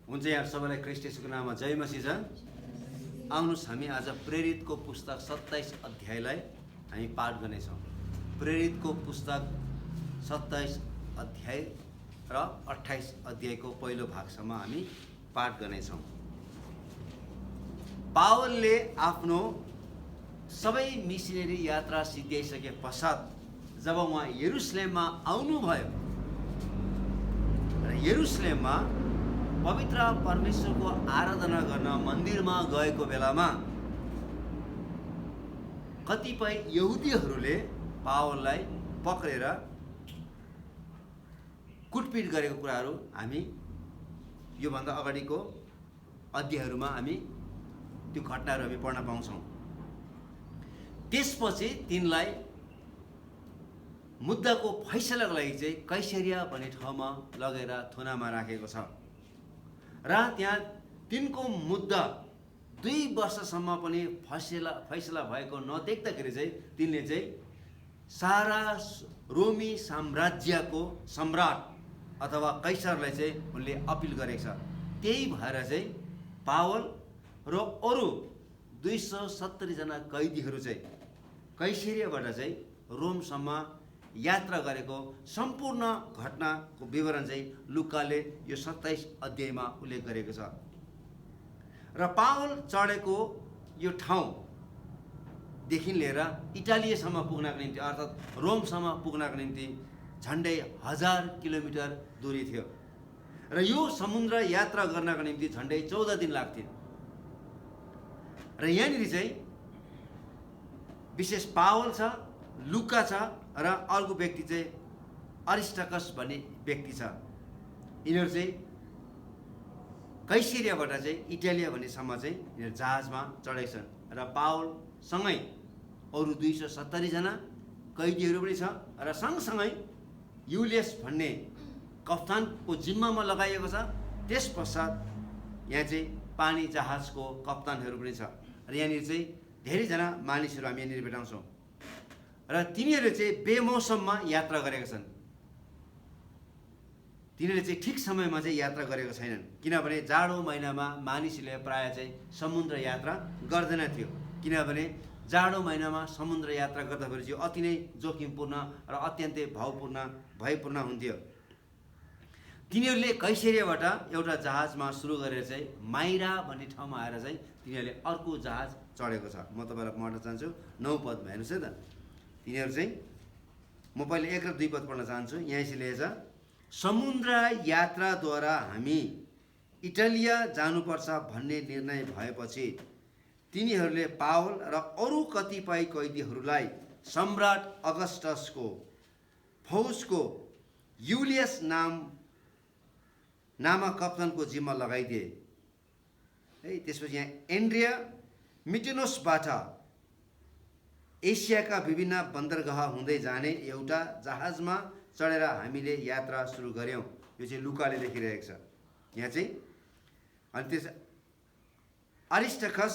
हुन्छ यहाँ सबैलाई ख्रीष्ट येशूको नाममा जय मसीह छ। आउनुहोस् हामी आज प्रेरितको पुस्तक 27 अध्यायलाई हामी पाठ गर्नेछौँ। प्रेरितको पुस्तक 27 अध्याय र 28 अध्यायको पहिलो भागसम्म हामी पाठ गर्नेछौँ। पावलले आफ्नो सबै मिसनरी यात्रा सिद्ध्याइसके पश्चात जब उहाँ यरुशलेममा आउनुभयो र यरुशलेममा पवित्र परमेश्वरको आराधना गर्न मन्दिरमा गएको बेलामा कतिपय यहुदीहरूले पावललाई पक्रेर कुटपिट गरेको कुराहरू हामी योभन्दा अगाडिको अध्यायहरूमा हामी त्यो घटनाहरू हामी पढ्न पाउँछौँ। त्यसपछि तिनलाई मुद्दाको फैसलाको लागि चाहिँ कैसरिया भन्ने ठाउँमा लगेर थुनामा राखेको छ र त्यहाँ तिनको मुद्दा 2 वर्षसम्म पनि फैसला भएको नदेख्दाखेरि चाहिँ तिनले चाहिँ सारा रोमी साम्राज्यको सम्राट अथवा कैसरलाई चाहिँ उनले अपिल गरेको छ। त्यही भएर चाहिँ पावल र अरू 270 जना कैदीहरू चाहिँ कैसरियाबाट चाहिँ रोमसम्म यात्रा गरेको सम्पूर्ण घटनाको विवरण चाहिँ लुकाले यो 27 अध्यायमा उल्लेख गरेको छ। र पावल चढेको यो ठाउँदेखि लिएर इटालीसम्म पुग्नको निम्ति अर्थात् रोमसम्म पुग्नको निम्ति झन्डै 1000 किलोमिटर दूरी थियो र यो समुद्र यात्रा गर्नको निम्ति झन्डै 14 दिन लाग्थ्यो। र यहाँनिर चाहिँ विशेष पावल छ, लुका छ र अर्को व्यक्ति चाहिँ अरिस्टाकस भन्ने व्यक्ति छ। यिनीहरू चाहिँ कैसरियाबाट चाहिँ इटालिया भन्नेसम्म चाहिँ यिनीहरू जहाजमा चढेका छन् र पावलसँगै अरू 270 जना कैदीहरू पनि छ र सँगसँगै युलियस भन्ने कप्तानको जिम्मामा लगाइएको छ। त्यस पश्चात यहाँ चाहिँ पानी जहाजको कप्तानहरू पनि छ र यहाँनिर चाहिँ धेरैजना मानिसहरू हामी यहाँनिर भेटाउँछौँ र तिनीहरू चाहिँ बेमौसममा यात्रा गरेका छन्। तिनीहरूले चाहिँ ठिक समयमा चाहिँ यात्रा गरेको छैनन्, किनभने जाडो महिनामा मानिसहरूले प्रायः चाहिँ समुद्र यात्रा गर्दैन थियो, किनभने जाडो महिनामा समुद्र यात्रा गर्दाखेरि चाहिँ अति नै जोखिमपूर्ण र अत्यन्तै भयपूर्ण हुन्थ्यो। तिनीहरूले कैसरियाबाट एउटा जहाजमा सुरु गरेर चाहिँ माइरा भन्ने ठाउँमा आएर चाहिँ तिनीहरूले अर्को जहाज चढेको छ। म तपाईँलाई पढ्न चाहन्छु 9 पदमा हेर्नुहोस् है त। तिनीहरू चाहिँ म पहिले 1 र 2 पद पढ्न चाहन्छु। यहाँ यसरी लेखेछ, समुद्र यात्राद्वारा हामी इटालिया जानुपर्छ भन्ने निर्णय भएपछि तिनीहरूले पावल र अरू कतिपय कैदीहरूलाई सम्राट अगस्टसको फौजको युलियस नामक कप्तानको जिम्मा लगाइदिए है। त्यसपछि यहाँ एन्ड्रिया मिटिनोसबाट एसियाका विभिन्न बन्दरगाह हुँदै जाने एउटा जहाजमा चढेर हामीले यात्रा सुरु गऱ्यौँ। यो चाहिँ लुकाले लेखिरहेको छ यहाँ चाहिँ। अनि त्यस अरिस्टाकस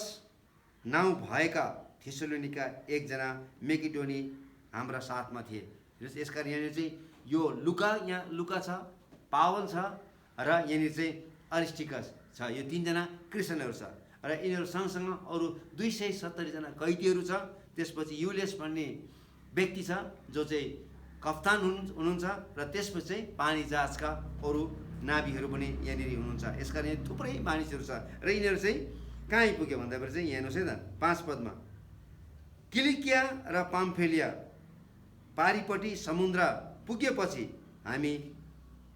नाउँ भएका थेसलोनिका 1 जना मेकिडोनी हाम्रा साथमा थिए। यसकारण यहाँनिर चाहिँ यो यहाँ लुका छ, पावल छ र यहाँनिर चाहिँ अरिस्टिकस छ। यो 3 जना क्रिस्चियनहरू छ र यिनीहरू सँगसँग अरू 270 जना कैदीहरू छ। त्यसपछि युलियस भन्ने व्यक्ति छ जो चाहिँ कप्तान हुनुहुन्छ र त्यसपछि चाहिँ पानी जहाजका अरू नाभीहरू पनि यहाँनिर हुनुहुन्छ। यसकारण यहाँ थुप्रै मानिसहरू छ र यिनीहरू चाहिँ कहाँ आइपुग्यो भन्दाखेरि चाहिँ यहाँ हेर्नुहोस् है त 5 पदमा, किलिकिया र पाम्फिलिया पारिपट्टि समुद्र पुगेपछि हामी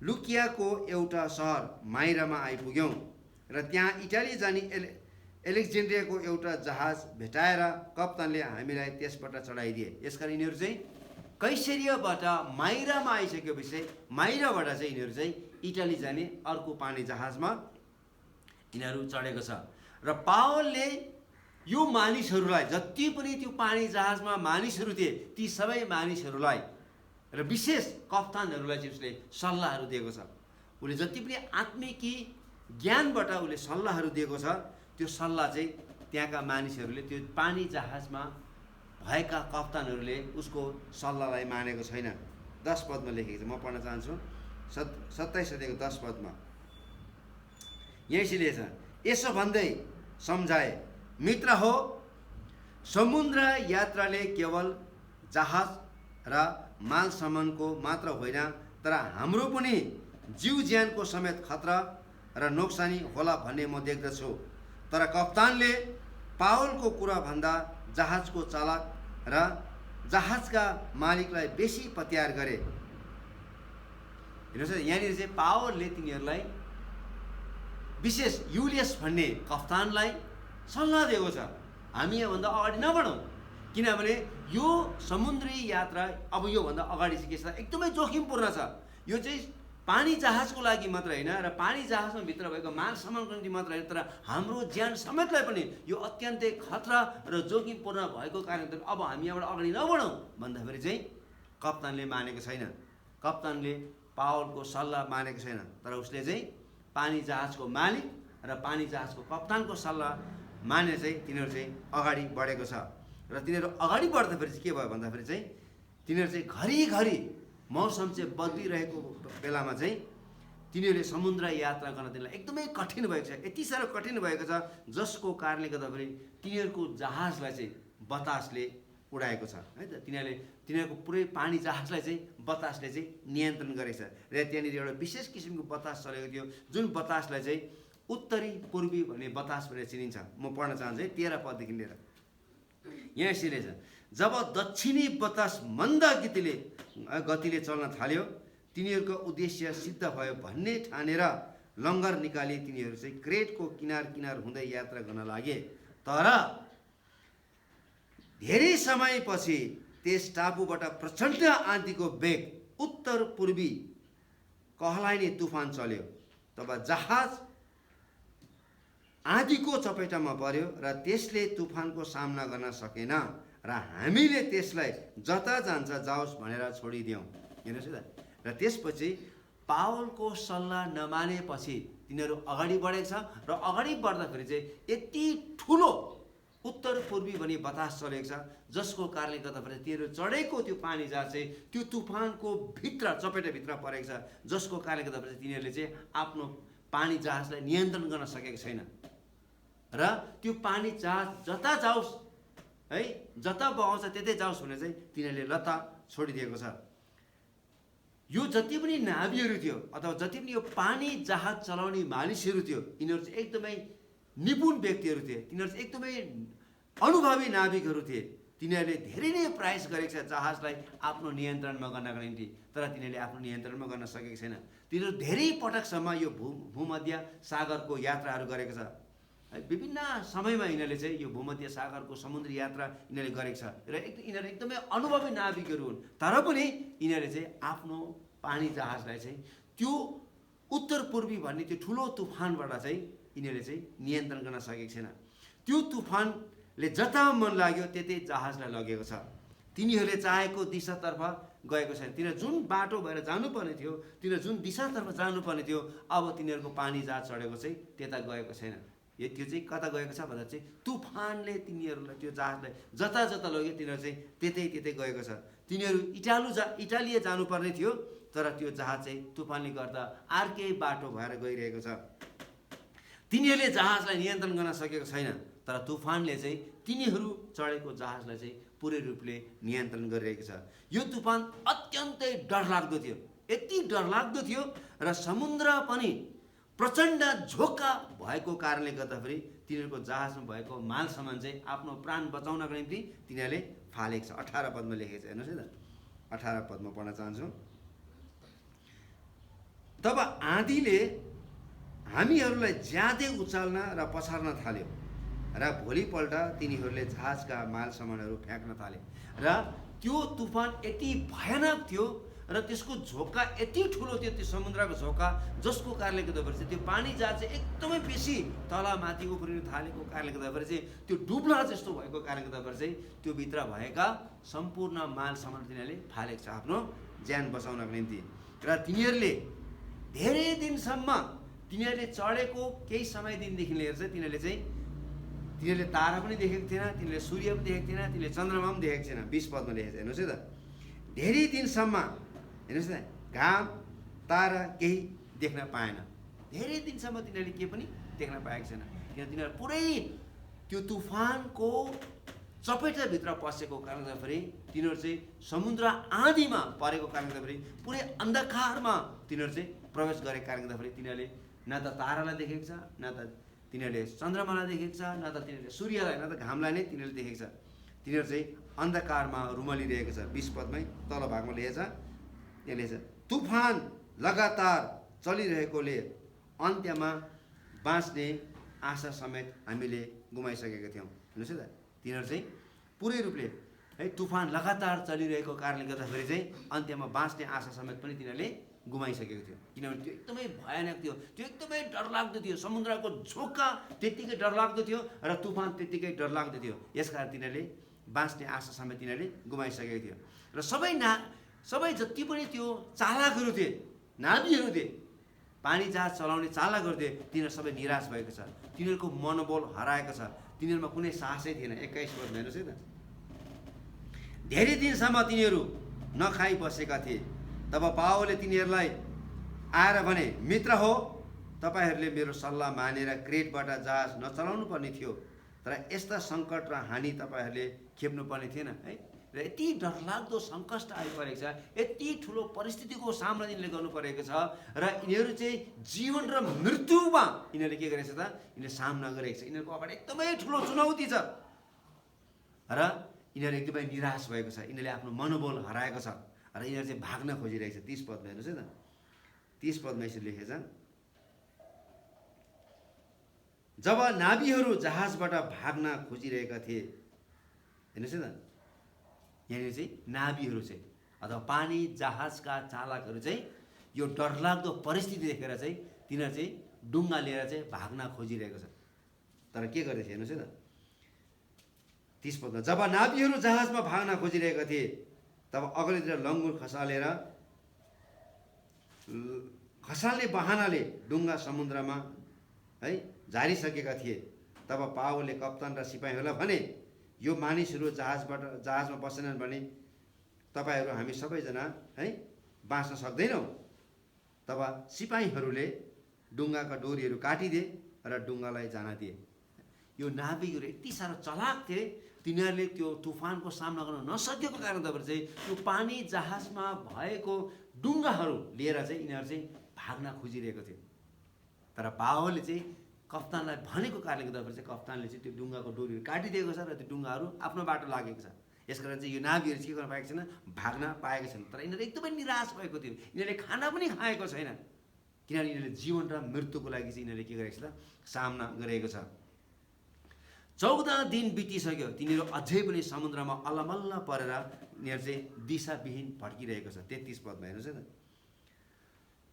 लुकियाको एउटा सहर माइरामा आइपुग्यौँ र त्यहाँ इटाली जाने एलेक्जेन्ड्रियाको एउटा जहाज भेटाएर कप्तानले हामीलाई त्यसबाट चढाइदिए। यसकारण यिनीहरू चाहिँ कैसरियाबाट माइरामा आइसकेपछि माइराबाट चाहिँ यिनीहरू चाहिँ इटाली जाने अर्को पानी जहाजमा यिनीहरू चढेको छ। र पावलले यो मानिसहरूलाई जति पनि त्यो पानी जहाजमा मानिसहरू थिए ती सबै मानिसहरूलाई र विशेष कप्तानहरूलाई चाहिँ उसले सल्लाहहरू दिएको छ। उसले जति पनि आत्मिकी ज्ञानबाट उसले सल्लाहहरू दिएको छ, त्यो सल्लाह चाहिँ त्यहाँका मानिसहरूले त्यो पानी जहाजमा भएका कप्तानहरूले उसको सल्लाहलाई मानेको छैन। 10 पदमा लेखेको छ, म पढ्न चाहन्छु। 27 अध्यायको 10 पदमा यसैले छ यसो भन्दै सम्झाए, मित्र हो, समुद्र यात्राले केवल जहाज र माल सामानको मात्र होइन, तर हाम्रो पनि जीव ज्यानको समेत खतरा र नोक्सानी होला भन्ने म देख्दछु। तर कप्तानले पावलको कुरा भन्दा जहाजको चालक र जहाजका मालिकलाई बेसी पत्यार गरे। हेर्नुहोस्, यहाँनिर चाहिँ पावलले तिनीहरूलाई विशेष युलियस भन्ने कप्तानलाई सल्लाह दिएको छ, हामी योभन्दा अगाडि नबढौँ, किनभने यो समुद्री यात्रा अब योभन्दा अगाडि चाहिँ के छ, एकदमै जोखिमपूर्ण छ। यो चाहिँ पानी जहाजको लागि मात्र होइन र पानी जहाजमा भित्र भएको माल सामानको निम्ति मात्र होइन, तर हाम्रो ज्यान समेतलाई पनि यो अत्यन्तै खतरा र जोखिमपूर्ण भएको कारणले अब हामी यहाँबाट अगाडि नबढौँ भन्दाखेरि चाहिँ कप्तानले मानेको छैन। कप्तानले पावलको सल्लाह मानेको छैन, तर उसले चाहिँ पानी जहाजको मालिक र पानी जहाजको कप्तानको सल्लाह मानेर चाहिँ तिनीहरू चाहिँ अगाडि बढेको छ। र तिनीहरू अगाडि बढ्दाखेरि चाहिँ के भयो भन्दाखेरि चाहिँ तिनीहरू चाहिँ घरिघरि मौसम चाहिँ बदलिरहेको बेलामा चाहिँ तिनीहरूले समुद्र यात्रा गर्न तिनीहरूलाई एकदमै कठिन भएको छ। यति साह्रो कठिन भएको छ जसको कारणले गर्दाखेरि तिनीहरूको जहाजलाई चाहिँ बतासले उडाएको छ है त। तिनीहरूको पुरै पानी जहाजलाई चाहिँ बतासले चाहिँ नियन्त्रण गरेको छ। र त्यहाँनिर एउटा विशेष किसिमको बतास चलेको थियो, जुन बतासलाई चाहिँ उत्तरी पूर्वी भन्ने बतास भनेर चिनिन्छ। म पढ्न चाहन्छु है 13 पददेखि लिएर। यहाँ यसरी छ, जब दक्षिणी बतास मन्द गतिले चल्न थाल्यो, तिनीहरूको उद्देश्य सिद्ध भयो भन्ने ठानेर लङ्गर निकाली तिनीहरू चाहिँ क्रेटको किनार हुँदै यात्रा गर्न लागे। तर धेरै समयपछि त्यस टापुबाट प्रचण्ड आँधीको बेग उत्तर पूर्वी कहलाइने तुफान चल्यो। तब जहाज आँधीको चपेटामा पर्यो र त्यसले तुफानको सामना गर्न सकेन र हामीले त्यसलाई जता जान्छ जाओस् भनेर छोडिदियौँ। हेर्नुहोस् है त। र त्यसपछि पावलको सल्लाह नमानेपछि तिनीहरू अगाडि बढेको छ र अगाडि बढ्दाखेरि चाहिँ यति ठुलो उत्तर पूर्वी भनी बतास चलेको छ जसको कारणले गर्दाखेरि तिनीहरू चढेको त्यो पानी जहाज चाहिँ त्यो तुफानको चपेटाभित्र परेको छ, जसको कारणले गर्दाखेरि तिनीहरूले चाहिँ आफ्नो पानी जहाजलाई नियन्त्रण गर्न सकेको छैन र त्यो पानी जहाज जता जाओस् है, जता बगाउँछ त्यतै जाओस् भनेर चाहिँ तिनीहरूले लत्ता छोडिदिएको छ। यो जति पनि नाभीहरू थियो अथवा जति पनि यो पानी जहाज चलाउने मानिसहरू थियो, यिनीहरू चाहिँ एकदमै निपुण व्यक्तिहरू थिए, तिनीहरू चाहिँ एकदमै अनुभवी नाविकहरू थिए। तिनीहरूले धेरै नै प्रयास गरेको छ जहाजलाई आफ्नो नियन्त्रणमा गर्नको निम्ति, तर तिनीहरूले आफ्नो नियन्त्रणमा गर्न सकेको छैन। तिनीहरू धेरै पटकसम्म यो भूमध्य सागरको यात्राहरू गरेको छ। विभिन्न समयमा यिनीहरूले चाहिँ यो भूमध्य सागरको समुद्री यात्रा यिनीहरूले गरेको छ र यिनीहरू एकदमै अनुभवी नाविकहरू हुन्। तर पनि यिनीहरूले चाहिँ आफ्नो पानी जहाजलाई चाहिँ त्यो उत्तर पूर्वी भन्ने त्यो ठुलो तुफानबाट चाहिँ यिनीहरूले चाहिँ नियन्त्रण गर्न सकेको छैन। त्यो तुफानले जता मन लाग्यो त्यतै जहाजलाई लगेको छ। तिनीहरूले चाहेको दिशातर्फ गएको छैन। तिनीहरू जुन बाटो भएर जानुपर्ने थियो, तिनीहरू जुन दिशातर्फ जानुपर्ने थियो, अब तिनीहरूको पानी जहाज चढेको चाहिँ त्यता गएको छैन। त्यो चाहिँ कता गएको छ भन्दा चाहिँ तुफानले तिनीहरूलाई त्यो जहाजलाई जता जता लग्यो, तिनीहरू चाहिँ त्यतै गएको छ। तिनीहरू इटाली जानुपर्ने थियो, तर त्यो जहाज चाहिँ तुफानले गर्दा अर्कै बाटो भएर गइरहेको छ। तिनीहरूले जहाजलाई नियन्त्रण गर्न सकेको छैन, तर तुफानले चाहिँ तिनीहरू चढेको जहाजलाई चाहिँ पुरै रूपले नियन्त्रण गरिरहेको छ। यो तुफान अत्यन्तै डरलाग्दो थियो, यति डरलाग्दो थियो र समुद्र पनि प्रचण्ड झोका भएको कारणले गर्दाखेरि तिनीहरूको जहाजमा भएको माल सामान चाहिँ आफ्नो प्राण बचाउनको निम्ति तिनीहरूले फालेको छ। 18 पदमा लेखेको छ, हेर्नुहोस् है त। 18 पदमा पढ्न चाहन्छु। तब आँधीले हामीहरूलाई ज्यादै उचाल्न र पछार्न थाल्यो र भोलिपल्ट तिनीहरूले जहाजका माल सामानहरू फ्याँक्न थाले र त्यो तुफान यति भयानक थियो र त्यसको झोका यति ठुलो थियो, त्यो समुद्रको झोका, जसको कारणले गर्दाखेरि चाहिँ त्यो पानी जहाज चाहिँ एकदमै बेसी तलमाथि उफ्रिन थालेको कारणले गर्दाखेरि चाहिँ त्यो डुब्ला जस्तो भएको कारणले गर्दाखेरि चाहिँ त्यो भित्र भएका सम्पूर्ण माल सामान तिनीहरूले फालेको छ आफ्नो ज्यान बचाउनको निम्ति। र तिनीहरूले धेरै दिनसम्म तिनीहरूले चढेको केही समयदेखि लिएर चाहिँ तिनीहरूले तारा पनि देखेको थिएन, तिनीहरूले सूर्य पनि देखेको थिएन, तिनीहरूले चन्द्रमा पनि देखेको थिएन। 20 पदमा लेखेको छ, हेर्नुहोस् है त। धेरै दिनसम्म हेर्नुहोस् न, घाम तारा केही देख्न पाएन। धेरै दिनसम्म तिनीहरूले के पनि देख्न पाएको छैन, किन तिनीहरू पुरै त्यो तुफानको चपेटाभित्र पसेको कारणले गर्दाखेरि, तिनीहरू चाहिँ समुद्र आँधीमा परेको कारणले गर्दाखेरि पुरै अन्धकारमा तिनीहरू चाहिँ प्रवेश गरेको कारणले गर्दाखेरि तिनीहरूले न त तारालाई देखेको छ, न त तिनीहरूले चन्द्रमालाई देखेको छ, न त तिनीहरूले सूर्यलाई, न त घामलाई नै तिनीहरूले देखेको छ। तिनीहरू चाहिँ अन्धकारमा रुमलिरहेको छ। 20 पदमै तल भागमा लेखेछ, यहाँ लेखेछ, तुफान लगातार चलिरहेकोले अन्त्यमा बाँच्ने आशा समेत हामीले गुमाइसकेका थियौँ। हेर्नुहोस् है त, तिनीहरू चाहिँ पुरै रूपले है तुफान लगातार चलिरहेको कारणले गर्दाखेरि चाहिँ अन्त्यमा बाँच्ने आशा समेत पनि तिनीहरूले गुमाइसकेको थियो, किनभने त्यो एकदमै भयानक थियो, त्यो एकदमै डरलाग्दो थियो। समुद्रको झोक्का त्यत्तिकै डरलाग्दो थियो र तुफान त्यत्तिकै डरलाग्दो थियो। यसकारण तिनीहरूले बाँच्ने आशा समेत तिनीहरूले गुमाइसकेको थियो। र सबै जति पनि त्यो चालकहरू थिए, नावीहरू थिए, पानी जहाज चलाउने चालकहरू थिए, तिनीहरू सबै निराश भएको छ। तिनीहरूको मनोबल हराएको छ, तिनीहरूमा कुनै साहसै थिएन। 21 पदमा हेर्नुहोस् है त, धेरै दिनसम्म तिनीहरू नखाइ बसेका थिए। तब पावलले तिनीहरूलाई आएर भने, मित्र हो, तपाईँहरूले मेरो सल्लाह मानेर क्रेटबाट जहाज नचलाउनु पर्ने थियो, तर यस्ता सङ्कट र हानि तपाईँहरूले खेप्नु पर्ने थिएन है। र यति डरलाग्दो सङ्कट आइपरेको छ, यति ठुलो परिस्थितिको सामना यिनीहरूले गर्नु परेको छ, र यिनीहरू चाहिँ जीवन र मृत्युमा यिनीहरूले के गरेको छ त, यिनीहरूले सामना गरेको छ। यिनीहरूको अगाडि एकदमै ठुलो चुनौती छ र यिनीहरू एकदमै निराश भएको छ। यिनीहरूले आफ्नो मनोबल हराएको छ र यिनीहरू चाहिँ भाग्न खोजिरहेको छ। 30 पदमा हेर्नुहोस् है त, 30 पदमा यसरी लेखेको छ, जब नावीहरू जहाजबाट भाग्न खोजिरहेका थिए। हेर्नुहोस् है त, यहाँनिर चाहिँ नावीहरू चाहिँ अथवा पानी जहाजका चालकहरू चाहिँ यो डरलाग्दो परिस्थिति देखेर चाहिँ तिनीहरू चाहिँ डुङ्गा लिएर चाहिँ भाग्न खोजिरहेको छ। तर के गर्दैछ हेर्नुहोस् है त, 30 पदमा, जब नावीहरू जहाजमा भाग्न खोजिरहेका थिए, तब अगाडितिर लङ्गुर खसाल्ने बहानाले डुङ्गा समुद्रमा है झारिसकेका थिए। तब पावलले कप्तान र सिपाहीहरूलाई भने, यो मानिसहरू जहाजमा बसेनन् भने तपाईँहरू हामी सबैजना है बाँच्न सक्दैनौँ। तब सिपाहीहरूले डुङ्गाका डोरीहरू काटिदिए र डुङ्गालाई जान दिए। यो नाविकहरू यति साह्रो चलाक थिए, तिनीहरूले त्यो तुफानको सामना गर्न नसकेको कारणबाट चाहिँ त्यो पानी जहाजमा भएको डुङ्गाहरू लिएर चाहिँ यिनीहरू चाहिँ भाग्न खोजिरहेको थियो। तर पावलले चाहिँ कप्तानलाई भनेको कारणले गर्दाखेरि चाहिँ कप्तानले चाहिँ त्यो डुङ्गाको डोरीहरू काटिदिएको छ र त्यो डुङ्गाहरू आफ्नो बाटो लागेको छ। यसकारण चाहिँ यो नावीहरू के गर्न पाएको छैन, भाग्न पाएको छैन। तर यिनीहरू एकदमै निराश भएको थियो, यिनीहरूले खाना पनि खाएको छैन, किनभने यिनीहरूले जीवन र मृत्युको लागि चाहिँ यिनीहरूले के गरेको छ त, सामना गरेको छ। 14 दिन बितिसक्यो, तिनीहरू अझै पनि समुद्रमा अल्लमल्ल परेर यिनीहरू चाहिँ दिशाविहीन भड्किरहेको छ। 33 पदमा हेर्नुहोस् है त,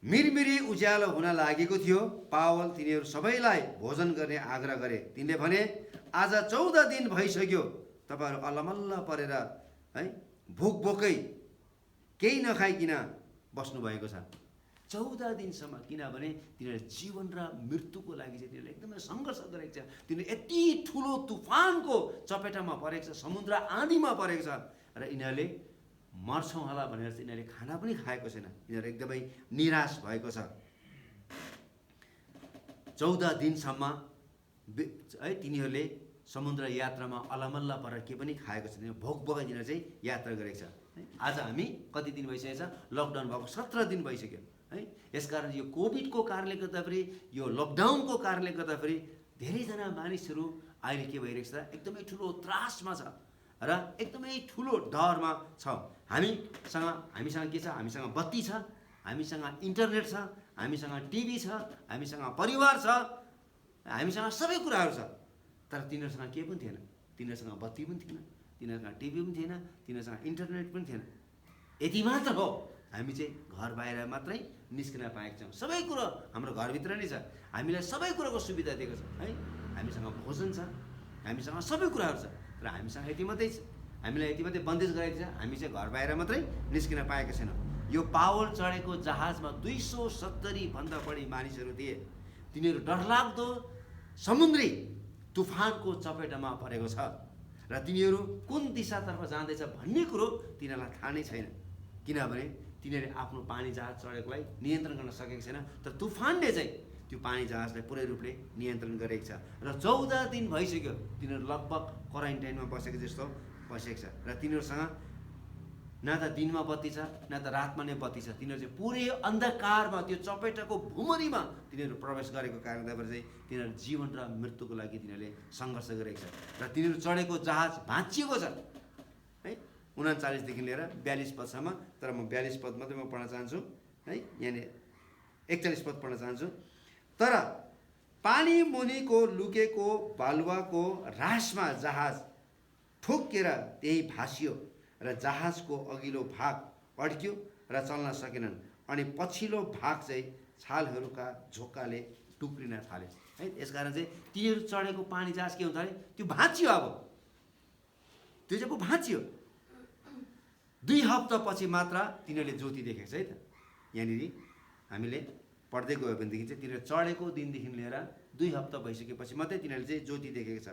मिरमिरी उज्यालो हुन लागेको थियो। पावल तिनीहरू सबैलाई भोजन गर्ने आग्रह गरे। तिनले भने, आज 14 दिन भइसक्यो तपाईँहरू अल्लमल्ल परेर है भोकै केही नखाइकन बस्नुभएको छ। 14 दिनसम्म, किनभने तिनीहरू जीवन र मृत्युको लागि चाहिँ तिनीहरूले एकदमै सङ्घर्ष गरेको छ। तिनीहरू यति ठुलो तुफानको चपेटामा परेको छ, समुद्र आँधीमा परेको छ र यिनीहरूले मर्छौँ होला भनेर चाहिँ यिनीहरूले खाना पनि खाएको छैन। यिनीहरू एकदमै निराश भएको छ। 14 दिनसम्म है तिनीहरूले समुद्र यात्रामा अल्लमल्ल परेर के पनि खाएको छैन, भोकै तिनीहरू चाहिँ यात्रा गरेको छ। आज हामी कति दिन भइसकेको छ, लकडाउन भएको 17 दिन भइसक्यो है। यसकारण यो कोभिडको कारणले गर्दाखेरि, यो लकडाउनको कारणले गर्दाखेरि धेरैजना मानिसहरू अहिले के भइरहेको छ, एकदमै ठुलो त्रासमा छ र एकदमै ठुलो डरमा छ। हामीसँग के छ, हामीसँग बत्ती छ, हामीसँग इन्टरनेट छ, हामीसँग टिभी छ, हामीसँग परिवार छ, हामीसँग सबै कुराहरू छ। तर तिनीहरूसँग के पनि थिएन, तिनीहरूसँग बत्ती पनि थिएन, तिनीहरूसँग टिभी पनि थिएन, तिनीहरूसँग इन्टरनेट पनि थिएन। यति मात्र हो, हामी चाहिँ घर बाहिर मात्रै निस्किन पाएका छौँ। सबै कुरो हाम्रो घरभित्र नै छ, हामीलाई सबै कुरोको सुविधा दिएको छ है। हामीसँग भोजन छ, हामीसँग सबै कुराहरू छ, र हामीसँग यति मात्रै छ, हामीलाई यति मात्रै बन्देज गराएको छ, हामी चाहिँ घर बाहिर मात्रै निस्किन पाएका छैनौँ। यो पावल चढेको जहाजमा 270 भन्दा बढी मानिसहरू थिए। तिनीहरू डरलाग्दो समुद्री तुफानको चपेटामा परेको छ र तिनीहरू कुन दिशातर्फ जाँदैछ भन्ने कुरो तिनीहरूलाई थाहा नै छैन, किनभने तिनीहरूले आफ्नो पानी जहाज चढेकोलाई नियन्त्रण गर्न सकेको छैन। तर तुफानले चाहिँ त्यो पानी जहाजलाई पुरै रूपले नियन्त्रण गरेको छ। र 14 दिन भइसक्यो तिनीहरू लगभग क्वारेन्टाइनमा बसेको जस्तो बसेको छ। र तिनीहरूसँग न त दिनमा बत्ती छ न त रातमा नै बत्ती छ। तिनीहरू चाहिँ पुरै अन्धकारमा त्यो चपेटाको भुमरीमा तिनीहरू प्रवेश गरेको कारणले गर्दा चाहिँ तिनीहरू जीवन र मृत्युको लागि तिनीहरूले सङ्घर्ष गरेको छ। र तिनीहरू चढेको जहाज भाँचिएको छ है 39 देखि लिएर 42 पदसम्म। तर म 42 पद मात्रै म पढ्न चाहन्छु है, यहाँनिर 41 पद पढ्न चाहन्छु। तर पानी मुनिको लुकेको बालुवाको रासमा जहाज ठोक्केर त्यही भासियो र जहाजको अघिल्लो भाग अड्क्यो र चल्न सकेनन्, अनि पछिल्लो भाग चाहिँ छालहरूका झोक्काले टुक्रिन थाल्यो है। यसकारण चाहिँ तिनीहरू चढेको पानी जहाज के हुन्छ भने त्यो भाँचियो। अब त्यो चाहिँ भाँचियो। 2 हप्तापछि मात्र तिनीहरूले ज्योति देखेको छ है त। यहाँनिर हामीले पढ्दै गयो भनेदेखि चाहिँ तिनीहरू चढेको दिनदेखि लिएर 2 हप्ता भइसकेपछि मात्रै तिनीहरूले चाहिँ ज्योति देखेको छ।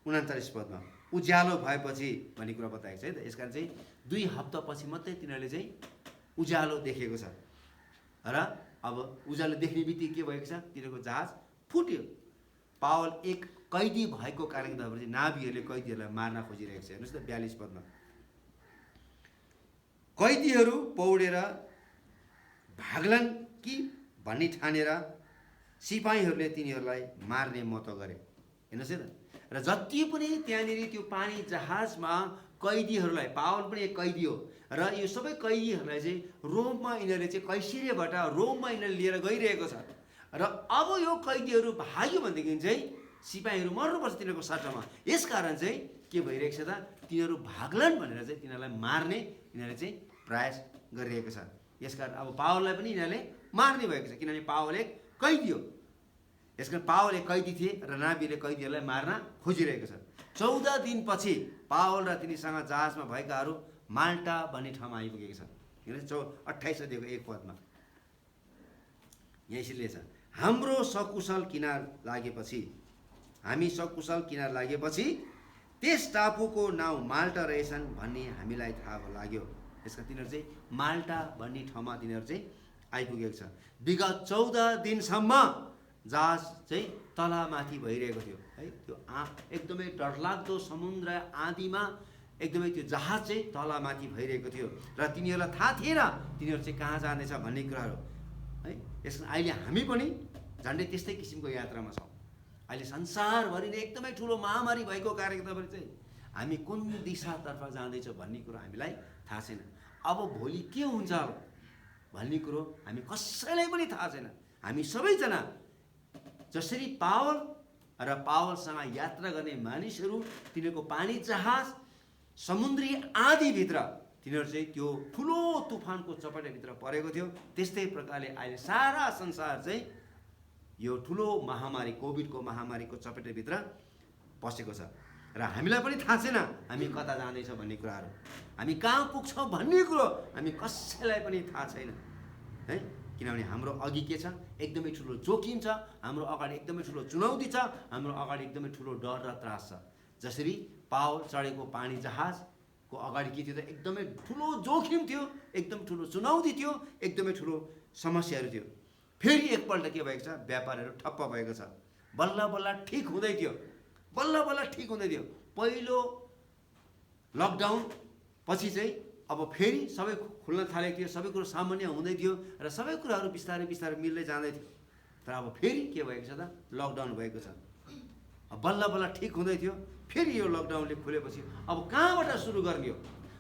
39 पदमा उज्यालो भएपछि भन्ने कुरा बताएको छ है त। यसकारण चाहिँ 2 हप्तापछि मात्रै तिनीहरूले चाहिँ उज्यालो देखेको छ। र अब उज्यालो देख्ने बित्तिकै के भएको छ, तिनीहरूको जहाज फुट्यो। पावल एक कैदी भएको कारणले गर्दा चाहिँ नाभिहरूले कैदीहरूलाई मार्न खोजिरहेको छ। हेर्नुहोस् त 42 पदमा कैदीहरू पौडेर भाग्लान् कि भन्ने ठानेर सिपाहीहरूले तिनीहरूलाई मार्ने मत गरे। हेर्नुहोस् है त। र जति पनि त्यहाँनिर त्यो पानी जहाजमा कैदीहरूलाई, पावल पनि एक कैदी हो र यो सबै कैदीहरूलाई चाहिँ रोममा यिनीहरूले चाहिँ कैसरियाबाट रोममा यिनीहरूले लिएर गइरहेको छ। र अब यो कैदीहरू भाग्यो भनेदेखि चाहिँ सिपाहीहरू मर्नुपर्छ तिनीहरूको सट्टामा। यसकारण चाहिँ के भइरहेको छ त, तिनीहरू भाग्लान् भनेर चाहिँ तिनीहरूलाई मार्ने यिनीहरूले चाहिँ प्रयास गरिरहेको छ। यसकारण अब पावललाई पनि यिनीहरूले मार्ने भएको छ, किनभने पावल एक कैदी हो। यसकारण पावल एक कैदी थिए र नाभिले कैदीहरूलाई मार्न खोजिरहेको छ। 14 दिनपछि पावल र तिनीसँग जहाजमा भएकाहरू माल्टा भन्ने ठाउँमा आइपुगेको छ। हेर्नुहोस् 28 अध्यायको 1 पदमा यहाँ यसरी छ, हाम्रो सकुशल किनार लागेपछि त्यस टापुको नाउँ माल्टा रहेछन् भन्ने हामीलाई थाहा लाग्यो। यसका तिनीहरू चाहिँ माल्टा भन्ने ठाउँमा तिनीहरू चाहिँ आइपुगेको छ। विगत 14 दिनसम्म जहाज चाहिँ तलमाथि भइरहेको थियो है। त्यो एकदमै डरलाग्दो समुद्र आँधीमा एकदमै त्यो जहाज चाहिँ तलमाथि भइरहेको थियो र तिनीहरूलाई थाहा थिएन तिनीहरू चाहिँ कहाँ जाँदैछ भन्ने कुराहरू है। यसमा अहिले हामी पनि झन्डै त्यस्तै किसिमको यात्रामा छौँ। अहिले संसारभरि नै एकदमै ठुलो महामारी भएको कारणले गर्दा चाहिँ हामी कुन दिशातर्फ जाँदैछौँ भन्ने कुरो हामीलाई थाहा छैन। अब भोलि के हुन्छ भन्ने कुरो हामी कसैलाई पनि थाहा छैन। हामी सबैजना जसरी पावल र पावलसँग यात्रा गर्ने मानिसहरू तिनीहरूको पानी जहाज समुद्री आँधीभित्र तिनीहरू चाहिँ त्यो ठुलो तुफानको चपेटाभित्र परेको थियो, त्यस्तै प्रकारले अहिले सारा संसार चाहिँ यो ठुलो महामारी कोभिडको महामारीको चपेटाभित्र पसेको छ। र हामीलाई पनि थाहा छैन हामी कता जाँदैछौँ भन्ने कुराहरू, हामी कहाँ पुग्छौँ भन्ने कुरो हामी कसैलाई पनि थाहा छैन है। किनभने हाम्रो अघि के छ, एकदमै ठुलो जोखिम छ, हाम्रो अगाडि एकदमै ठुलो चुनौती छ, हाम्रो अगाडि एकदमै ठुलो डर र त्रास छ। जसरी पावल चढेको पानी जहाजको अगाडि के थियो त, एकदमै ठुलो जोखिम थियो, एकदम ठुलो चुनौती थियो, एकदमै ठुलो समस्याहरू थियो। फेरि एकपल्ट के भएको छ, व्यापारहरू ठप्प भएको छ। बल्ल बल्ल ठिक हुँदै थियो, पहिलो लकडाउन पछि चाहिँ अब फेरि सबै खुल्न थालेको थियो, सबै कुरो सामान्य हुँदै थियो र सबै कुराहरू बिस्तारै बिस्तारै मिल्दै जाँदै थियो। तर अब फेरि के भएको छ त, लकडाउन भएको छ। बल्ल बल्ल ठिक हुँदै थियो, फेरि यो लकडाउनले खुलेपछि अब कहाँबाट सुरु गर्ने हो,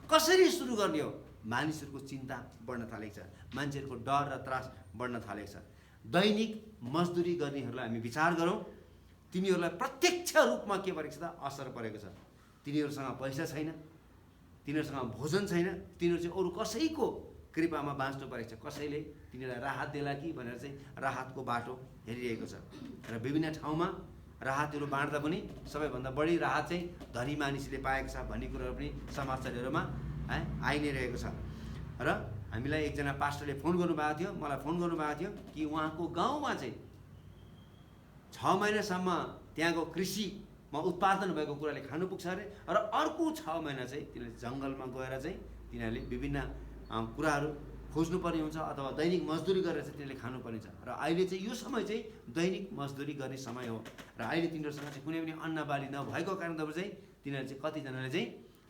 कसरी सुरु गर्ने हो, मानिसहरूको चिन्ता बढ्न थालेको छ, मान्छेहरूको डर र त्रास बढ्न थालेको छ। दैनिक मजदुरी गर्नेहरूलाई हामी विचार गरौँ, तिनीहरूलाई प्रत्यक्ष रूपमा के परेको छ त, असर परेको छ। तिनीहरूसँग पैसा छैन, तिनीहरूसँग भोजन छैन, तिनीहरू चाहिँ अरू कसैको कृपामा बाँच्नु परेको छ। कसैले तिनीहरूलाई राहत देला कि भनेर चाहिँ राहतको बाटो हेरिरहेको छ। र विभिन्न ठाउँमा राहतहरू बाँड्दा पनि सबैभन्दा बढी राहत चाहिँ धनी मानिसले पाएको छ भन्ने कुराहरू पनि समाचारहरूमा आइ नै रहेको छ। र हामीलाई एकजना पास्टरले फोन गर्नुभएको थियो, मलाई फोन गर्नुभएको थियो कि उहाँको गाउँमा चाहिँ 6 महिनासम्म त्यहाँको कृषिमा उत्पादन भएको कुराले खानु पुग्छ अरे, र अर्को 6 महिना चाहिँ तिनीहरूले जङ्गलमा गएर चाहिँ तिनीहरूले विभिन्न कुराहरू खोज्नुपर्ने हुन्छ अथवा दैनिक मजदुरी गरेर चाहिँ तिनीहरूले खानुपर्ने छ। र अहिले चाहिँ यो समय चाहिँ दैनिक मजदुरी गर्ने समय हो र अहिले तिनीहरूसँग चाहिँ कुनै पनि अन्न बाली नभएको कारणबाट चाहिँ तिनीहरू चाहिँ कतिजनाले चाहिँ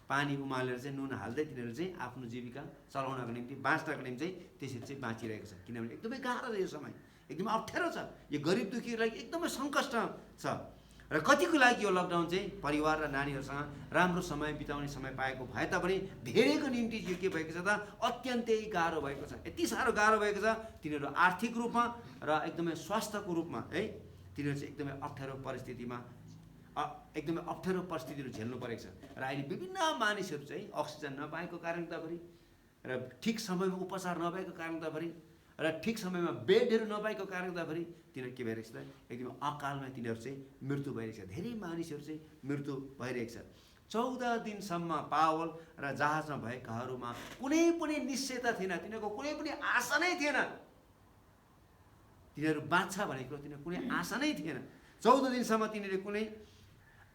पानी उमालेर चाहिँ नुन हाल्दै तिनीहरू चाहिँ आफ्नो जीविका चलाउनको निम्ति बाँच्नको निम्ति चाहिँ त्यसरी चाहिँ बाँचिरहेको छ। किनभने एकदमै गाह्रो छ यो समय, एकदमै अप्ठ्यारो छ, यो गरिब दुःखीहरूलाई एकदमै सङ्कष्ट छ। र कतिको लागि यो लकडाउन चाहिँ परिवार र नानीहरूसँग राम्रो समय बिताउने समय पाएको भए तापनि धेरैको निम्ति यो के भएको छ त अत्यन्तै गाह्रो भएको छ। यति साह्रो गाह्रो भएको छ तिनीहरू आर्थिक रूपमा र एकदमै स्वास्थ्यको रूपमा है तिनीहरू चाहिँ एकदमै अप्ठ्यारो परिस्थितिमा एकदमै अप्ठ्यारो परिस्थितिहरू झेल्नु परेको छ। र अहिले विभिन्न मानिसहरू चाहिँ अक्सिजन नपाएको कारणताभरि र ठिक समयमा उपचार नभएको कारणताभरि र ठिक समयमा बेडहरू नपाएको कारणताभरि तिनीहरू के भइरहेको छ त एकदमै अकालमा तिनीहरू चाहिँ मृत्यु भइरहेको छ। धेरै मानिसहरू चाहिँ मृत्यु भइरहेको छ। 14 दिनसम्म पावल र जहाजमा भएकाहरूमा कुनै पनि निश्चयता थिएन, तिनीहरूको कुनै पनि आशा नै थिएन तिनीहरू बाँच्छ भनेको, तिनीहरू कुनै आशा नै थिएन। 14 दिनसम्म तिनीहरूले कुनै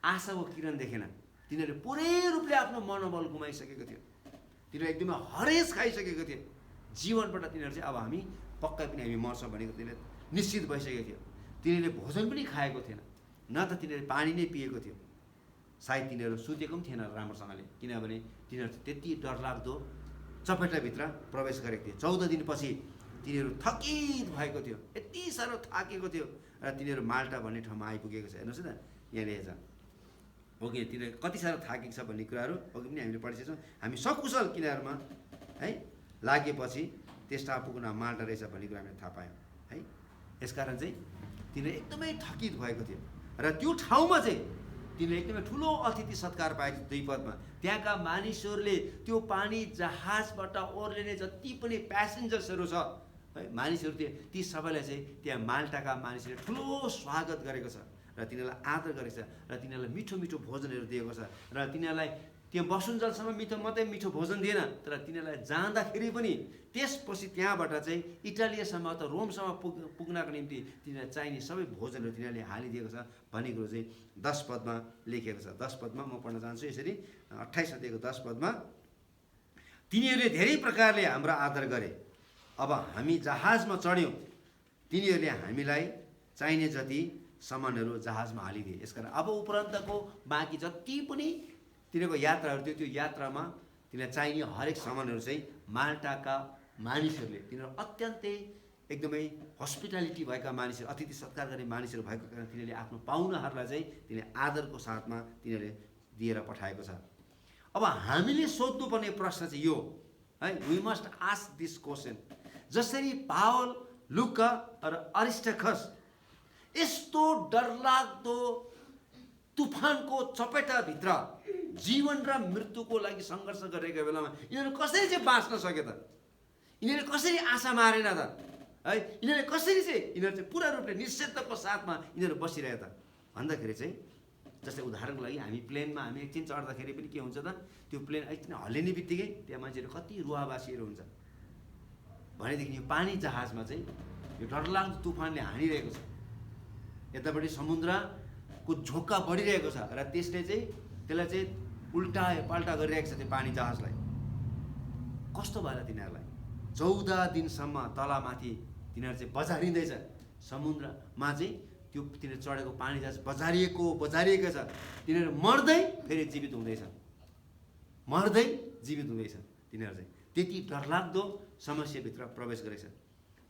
आशाको किरण देखेन। तिनीहरूले पुरै रूपले आफ्नो मनोबल गुमाइसकेको थियो। तिनीहरू एकदमै हरेस खाइसकेको थियो। जीवनबाट तिनीहरू चाहिँ अब हामी पक्कै पनि हामी मर्छौँ भनेको तिनीहरू निश्चित भइसकेको थियो। तिनीहरूले भोजन पनि खाएको थिएन, न त तिनीहरूले पानी नै पिएको थियो। सायद तिनीहरू सुतेको पनि थिएन राम्रोसँगले, किनभने तिनीहरू त्यति डरलाग्दो चपेटाभित्र प्रवेश गरेको थियो। 14 दिनपछि तिनीहरू थकित भएको थियो, यति साह्रो थाकेको थियो र तिनीहरू माल्टा भन्ने ठाउँमा आइपुगेको छ। हेर्नुहोस् न यहाँ लेखेको छ हो कि तिनीहरू कति साह्रो थाकेको छ भन्ने कुराहरू अघि पनि हामीले पढिसकेको छौँ। हामी सकुशल किनारमा है लागेपछि त्यस टापुको नाम माल्टा रहेछ भन्ने कुरा हामीले थाहा पायौँ है। यसकारण चाहिँ तिनीहरू एकदमै थकित भएको थियो र त्यो ठाउँमा चाहिँ तिनीहरूले एकदमै ठुलो अतिथि सत्कार पाएको थियो। 2 पदमा त्यहाँका मानिसहरूले त्यो पानी जहाजबाट ओर्लिने जति पनि प्यासेन्जर्सहरू छ है मानिसहरू थियो ती सबैलाई चाहिँ त्यहाँ माल्टाका मानिसहरूले ठुलो स्वागत गरेको छ र तिनीहरूलाई आदर गरेको छ र तिनीहरूलाई मिठो मिठो भोजनहरू दिएको छ र तिनीहरूलाई त्यो बसुन्जेलसम्म मात्रै मिठो भोजन दिएन, तर तिनीहरूलाई जाँदाखेरि पनि त्यसपछि त्यहाँबाट चाहिँ इटालियासम्म अथवा रोमसम्म पुग्नको निम्ति तिनीहरूलाई चाहिने सबै भोजनहरू तिनीहरूले हालिदिएको छ भन्ने कुरो चाहिँ 10 पदमा लेखिएको छ। 10 पदमा म पढ्न चाहन्छु यसरी। 28 अध्यायको 10 पदमा तिनीहरूले धेरै प्रकारले हाम्रो आदर गरे। अब हामी जहाजमा चढ्यौँ, तिनीहरूले हामीलाई चाहिने जति सामानहरू जहाजमा हालिदिए। यसकारण अब उपरान्तको बाँकी जति पनि तिनीहरूको यात्राहरू थियो त्यो यात्रामा तिनीहरूलाई चाहिने हरेक सामानहरू चाहिँ माल्टाका मानिसहरूले तिनीहरू अत्यन्तै एकदमै हस्पिटालिटी भएका मानिसहरू, अतिथि सत्कार गर्ने मानिसहरू भएको कारण तिनीहरूले आफ्नो पाहुनाहरूलाई चाहिँ तिनीहरूले आदरको साथमा तिनीहरूले दिएर पठाएको छ। अब हामीले सोध्नुपर्ने प्रश्न चाहिँ यो है, we must ask this question. जसरी पावल, लुका र अरिस्टार्खस यस्तो डरलाग्दो तुफानको चपेटाभित्र जीवन र मृत्युको लागि सङ्घर्ष गरेको बेलामा यिनीहरू कसरी चाहिँ बाँच्न सके त? यिनीहरूले कसरी आशा मारेन त है? यिनीहरूले कसरी चाहिँ यिनीहरू चाहिँ पुरा रूपले निश्चयताको साथमा यिनीहरू बसिरहे त भन्दाखेरि चाहिँ जस्तै उदाहरणको लागि हामी प्लेनमा हामी एकछिन चढ्दाखेरि पनि के हुन्छ त, त्यो प्लेन एकछिन हल्लिने बित्तिकै त्यहाँ मान्छेहरू कति रुवाबासीहरू हुन्छ भनेदेखि यो पानी जहाजमा चाहिँ यो डरलाग्दो तुफानले हानिरहेको छ, यतापट्टि समुद्रको झोक्का बढिरहेको छ र त्यसले चाहिँ त्यसलाई चाहिँ उल्टा पाल्टा गरिरहेको छ त्यो पानी जहाजलाई। कस्तो भयो तिनीहरूलाई? 14 दिनसम्म तलमाथि तिनीहरू चाहिँ बजारिँदैछ समुद्रमा चाहिँ त्यो तिनीहरू चढेको पानी जहाज बजारिएको छ। तिनीहरू मर्दै फेरि जीवित हुँदैछ, मर्दै जीवित हुँदैछ। तिनीहरू चाहिँ त्यति डरलाग्दो समस्याभित्र प्रवेश गरेछ।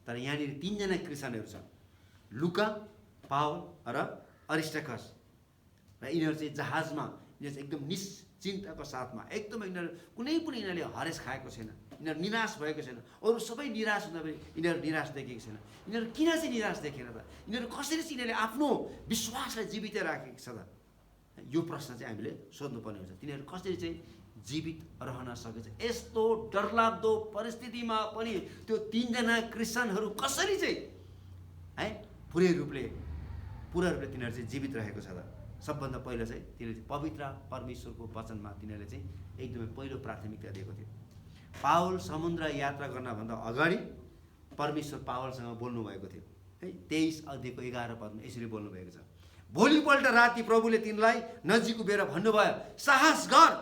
तर यहाँनिर 3 जना क्रिस्चियनहरू छ, लुका, पावल र अरिस्टार्खस, र यिनीहरू चाहिँ जहाजमा यिनीहरू चाहिँ एकदम निश्चिन्तको साथमा एकदम यिनीहरू कुनै पनि यिनीहरूले हरेस खाएको छैन, यिनीहरू निराश भएको छैन। अरू सबै निराश हुँदा पनि यिनीहरू निराश देखेको छैन। यिनीहरू किन चाहिँ निराश देखेन त? यिनीहरू कसरी चाहिँ यिनीहरूले आफ्नो विश्वासलाई जीवित राखेको छ त? यो प्रश्न चाहिँ हामीले सोध्नुपर्ने हुन्छ। तिनीहरू कसरी चाहिँ जीवित रहन सकेछ यस्तो डरलाग्दो परिस्थितिमा पनि? त्यो 3 जना क्रिस्चियनहरू कसरी चाहिँ है पुरा रूपले तिनीहरू चाहिँ जीवित रहेको छ त? सबभन्दा पहिला चाहिँ तिनीहरूले पवित्र परमेश्वरको वचनमा तिनीहरूले चाहिँ एकदमै पहिलो प्राथमिकता दिएको थियो। पावल समुद्र यात्रा गर्नभन्दा अगाडि परमेश्वर पावलसँग बोल्नुभएको थियो है। 23 अध्यायको 11 पदमा यसरी बोल्नुभएको छ, भोलिपल्ट राति प्रभुले तिमीलाई नजिक उभिएर भन्नुभयो, साहस गर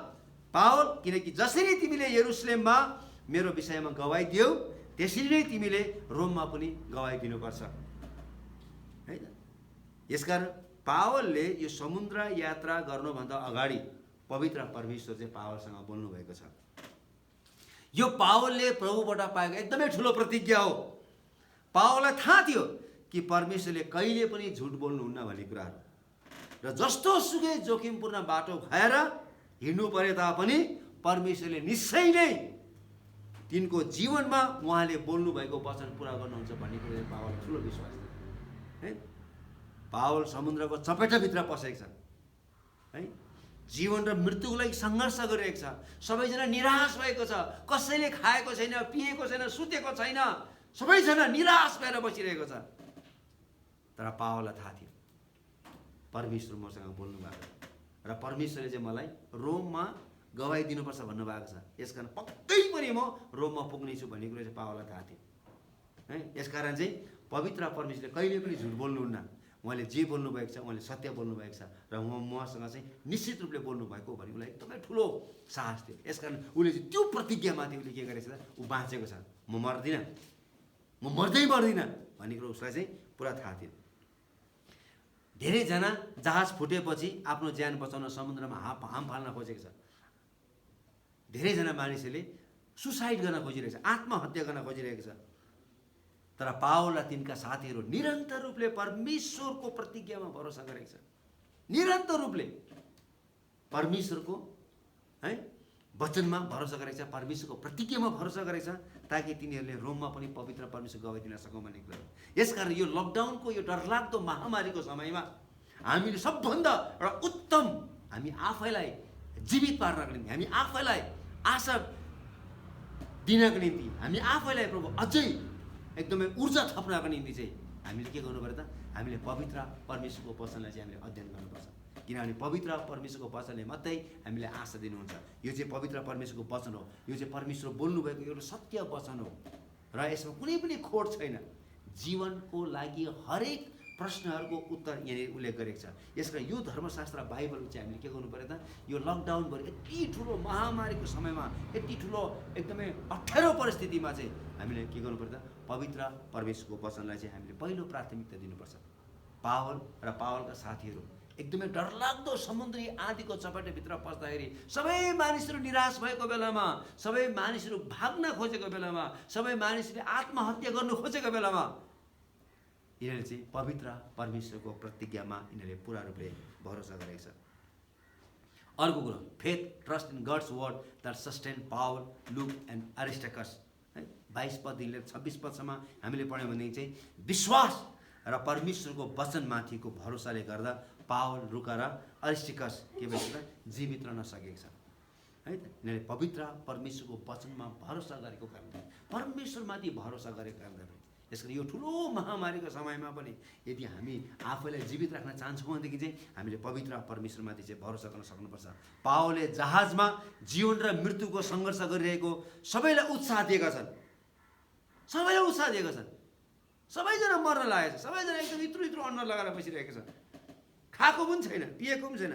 पावल, किनकि जसरी तिमीले यरुसलेममा मेरो विषयमा गवाई दियौ त्यसरी नै तिमीले रोममा पनि गवाई दिनुपर्छ है त। यसकारण पावलले यो समुद्र यात्रा गर्नुभन्दा अगाडि पवित्र परमेश्वर चाहिँ पावलसँग बोल्नु भएको छ। यो पावलले प्रभुबाट पाएको एकदमै ठुलो प्रतिज्ञा हो। पावललाई थाहा थियो कि परमेश्वरले कहिले पनि झुट बोल्नुहुन्न भन्ने कुराहरू, र जस्तो सुकै जोखिमपूर्ण बाटो भएर हिँड्नु परे तापनि परमेश्वरले निश्चय नै तिनको जीवनमा उहाँले बोल्नु भएको वचन पुरा गर्नुहुन्छ भन्ने कुरा पावल ठुलो विश्वास थियो है। पावल समुद्रको चपेटाभित्र पसेको छ है। जीवन र मृत्युको लागि सङ्घर्ष गरिरहेको छ। सबैजना निराश भएको छ। कसैले खाएको छैन, पिएको छैन, सुतेको छैन। सबैजना निराश भएर बसिरहेको छ। तर पावललाई थाहा थियो परमेश्वर मसँग बोल्नु भएको र परमेश्वरले चाहिँ मलाई रोममा गवाई दिनुपर्छ भन्नुभएको छ। यसकारण पक्कै पनि म रोममा पुग्नेछु भन्ने कुरा चाहिँ पावललाई थाहा थियो है। यसकारण चाहिँ पवित्र परमेश्वरले कहिले पनि झुट बोल्नुहुन्न। उहाँले जे बोल्नुभएको छ उहाँले सत्य बोल्नुभएको छ र उहाँसँग चाहिँ निश्चित रूपले बोल्नुभएको भन्ने उसलाई एकदमै ठुलो साहस थियो। यसकारण उसले चाहिँ त्यो प्रतिज्ञामाथि उसले के गरेको छ, ऊ बाँचेको छ। म मर्दिनँ, म मर्दिनँ भन्ने कुरो उसलाई चाहिँ पुरा थाहा थियो। धेरैजना जहाज फुटेपछि आफ्नो ज्यान बचाउन समुद्रमा हाम फाल्न खोजेको छ। धेरैजना मानिसहरूले सुसाइड गर्न खोजिरहेको छ, आत्महत्या गर्न खोजिरहेको छ। तर पावल र तिनका साथीहरू निरन्तर रूपले परमेश्वरको प्रतिज्ञामा भरोसा गरेको छ। निरन्तर रूपले परमेश्वरको है वचनमा भरोसा गरेको छ, परमेश्वरको प्रतिज्ञामा भरोसा गरेको छ, ताकि तिनीहरूले रोममा पनि पवित्र परमेश्वर गवाई दिन सकौँ भन्ने कुरा हो। यसकारण यो लकडाउनको यो डरलाग्दो महामारीको समयमा हामीले सबभन्दा एउटा उत्तम हामी आफैलाई जीवित पार्नको निम्ति, हामी आफैलाई आशा दिनको निम्ति, हामी आफैलाई प्रभु अझै एकदमै ऊर्जा थप्नको निम्ति चाहिँ हामीले के गर्नु पर्यो त, हामीले पवित्र परमेश्वरको वचनलाई चाहिँ हामीले अध्ययन गर्नुपर्छ। किनभने पवित्र परमेश्वरको वचनले मात्रै हामीले आशा दिनुहुन्छ। यो चाहिँ पवित्र परमेश्वरको वचन हो। यो चाहिँ परमेश्वर बोल्नुभएको एउटा सत्य वचन हो र यसमा कुनै पनि खोट छैन। जीवनको लागि हरेक प्रश्नहरूको उत्तर यहाँनिर उल्लेख गरेको छ। यसकारण यो धर्मशास्त्र बाइबल चाहिँ हामीले के गर्नु पर्यो त, यो लकडाउनभरि यति ठुलो महामारीको समयमा, यति ठुलो एकदमै अप्ठ्यारो परिस्थितिमा चाहिँ हामीले के गर्नु पर्यो त, पवित्र परमेश्वरको वचनलाई चाहिँ हामीले पहिलो प्राथमिकता दिनुपर्छ। पावल र पावलका साथीहरू एकदमै डरलाग्दो समुद्री आँधीको चपेटाभित्र पस्दाखेरि सबै मानिसहरू निराश भएको बेलामा, सबै मानिसहरू भाग्न खोजेको बेलामा, सबै मानिसहरूले आत्महत्या गर्नु खोजेको बेलामा यिनीहरूले चाहिँ पवित्र परमेश्वरको प्रतिज्ञामा यिनीहरूले पुरा रूपले भरोसा गरेको छ। अर्को कुरो, faith trust in God's word that sustain Paul, Luke and Aristarchus है। 22 पददेखि लिएर 26 पदसम्म हामीले पढ्यौँ भनेदेखि चाहिँ विश्वास र परमेश्वरको वचनमाथिको भरोसाले गर्दा पावल, लुका र एरिस्टार्कस के भन्छ जीवित रहन सकेको छ है त। यिनीहरूले पवित्र परमेश्वरको वचनमा भरोसा गरेको कारणले, परमेश्वरमाथि भरोसा गरेको कारणले, यसरी यो ठुलो महामारीको समयमा पनि यदि हामी आफैलाई जीवित राख्न चाहन्छौँ भनेदेखि चाहिँ हामीले पवित्र परमेश्वरमाथि चाहिँ भरोसा गर्न सक्नुपर्छ। पावलले जहाजमा जीवन र मृत्युको सङ्घर्ष गरिरहेको सबैलाई उत्साह दिएका छन्। सबैलाई उत्साह दिएका छन्। सबैजना मर्न लागेको छ। सबैजना एकदम इत्रु अन्न लगाएर बसिरहेको छ। खाएको पनि छैन, पिएको पनि छैन।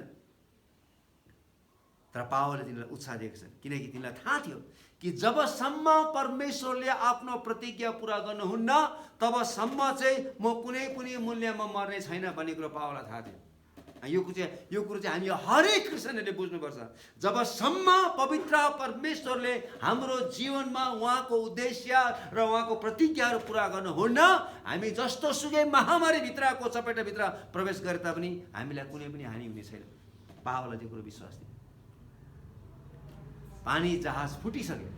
तर पावलले तिनीहरूलाई उत्साह दिएको छ, किनकि तिनीलाई थाहा थियो कि जबसम्म परमेश्वरले आफ्नो प्रतिज्ञा पुरा गर्नुहुन्न तबसम्म चाहिँ म कुनै पनि मूल्यमा मर्ने छैन भन्ने कुरो पावललाई थाहा थियो। यो कुरो चाहिँ हामी हरेक क्रिस्चियनहरूले बुझ्नुपर्छ। जबसम्म पवित्र परमेश्वरले हाम्रो जीवनमा उहाँको उद्देश्य र उहाँको प्रतिज्ञाहरू पुरा गर्नुहुन्न, हामी जस्तो सुकै महामारीभित्रको चपेटाभित्र प्रवेश गरे तापनि हामीलाई कुनै पनि हानि हुने छैन। पावललाई त्यो कुरो विश्वास थियो। पानी जहाज फुटिसक्यो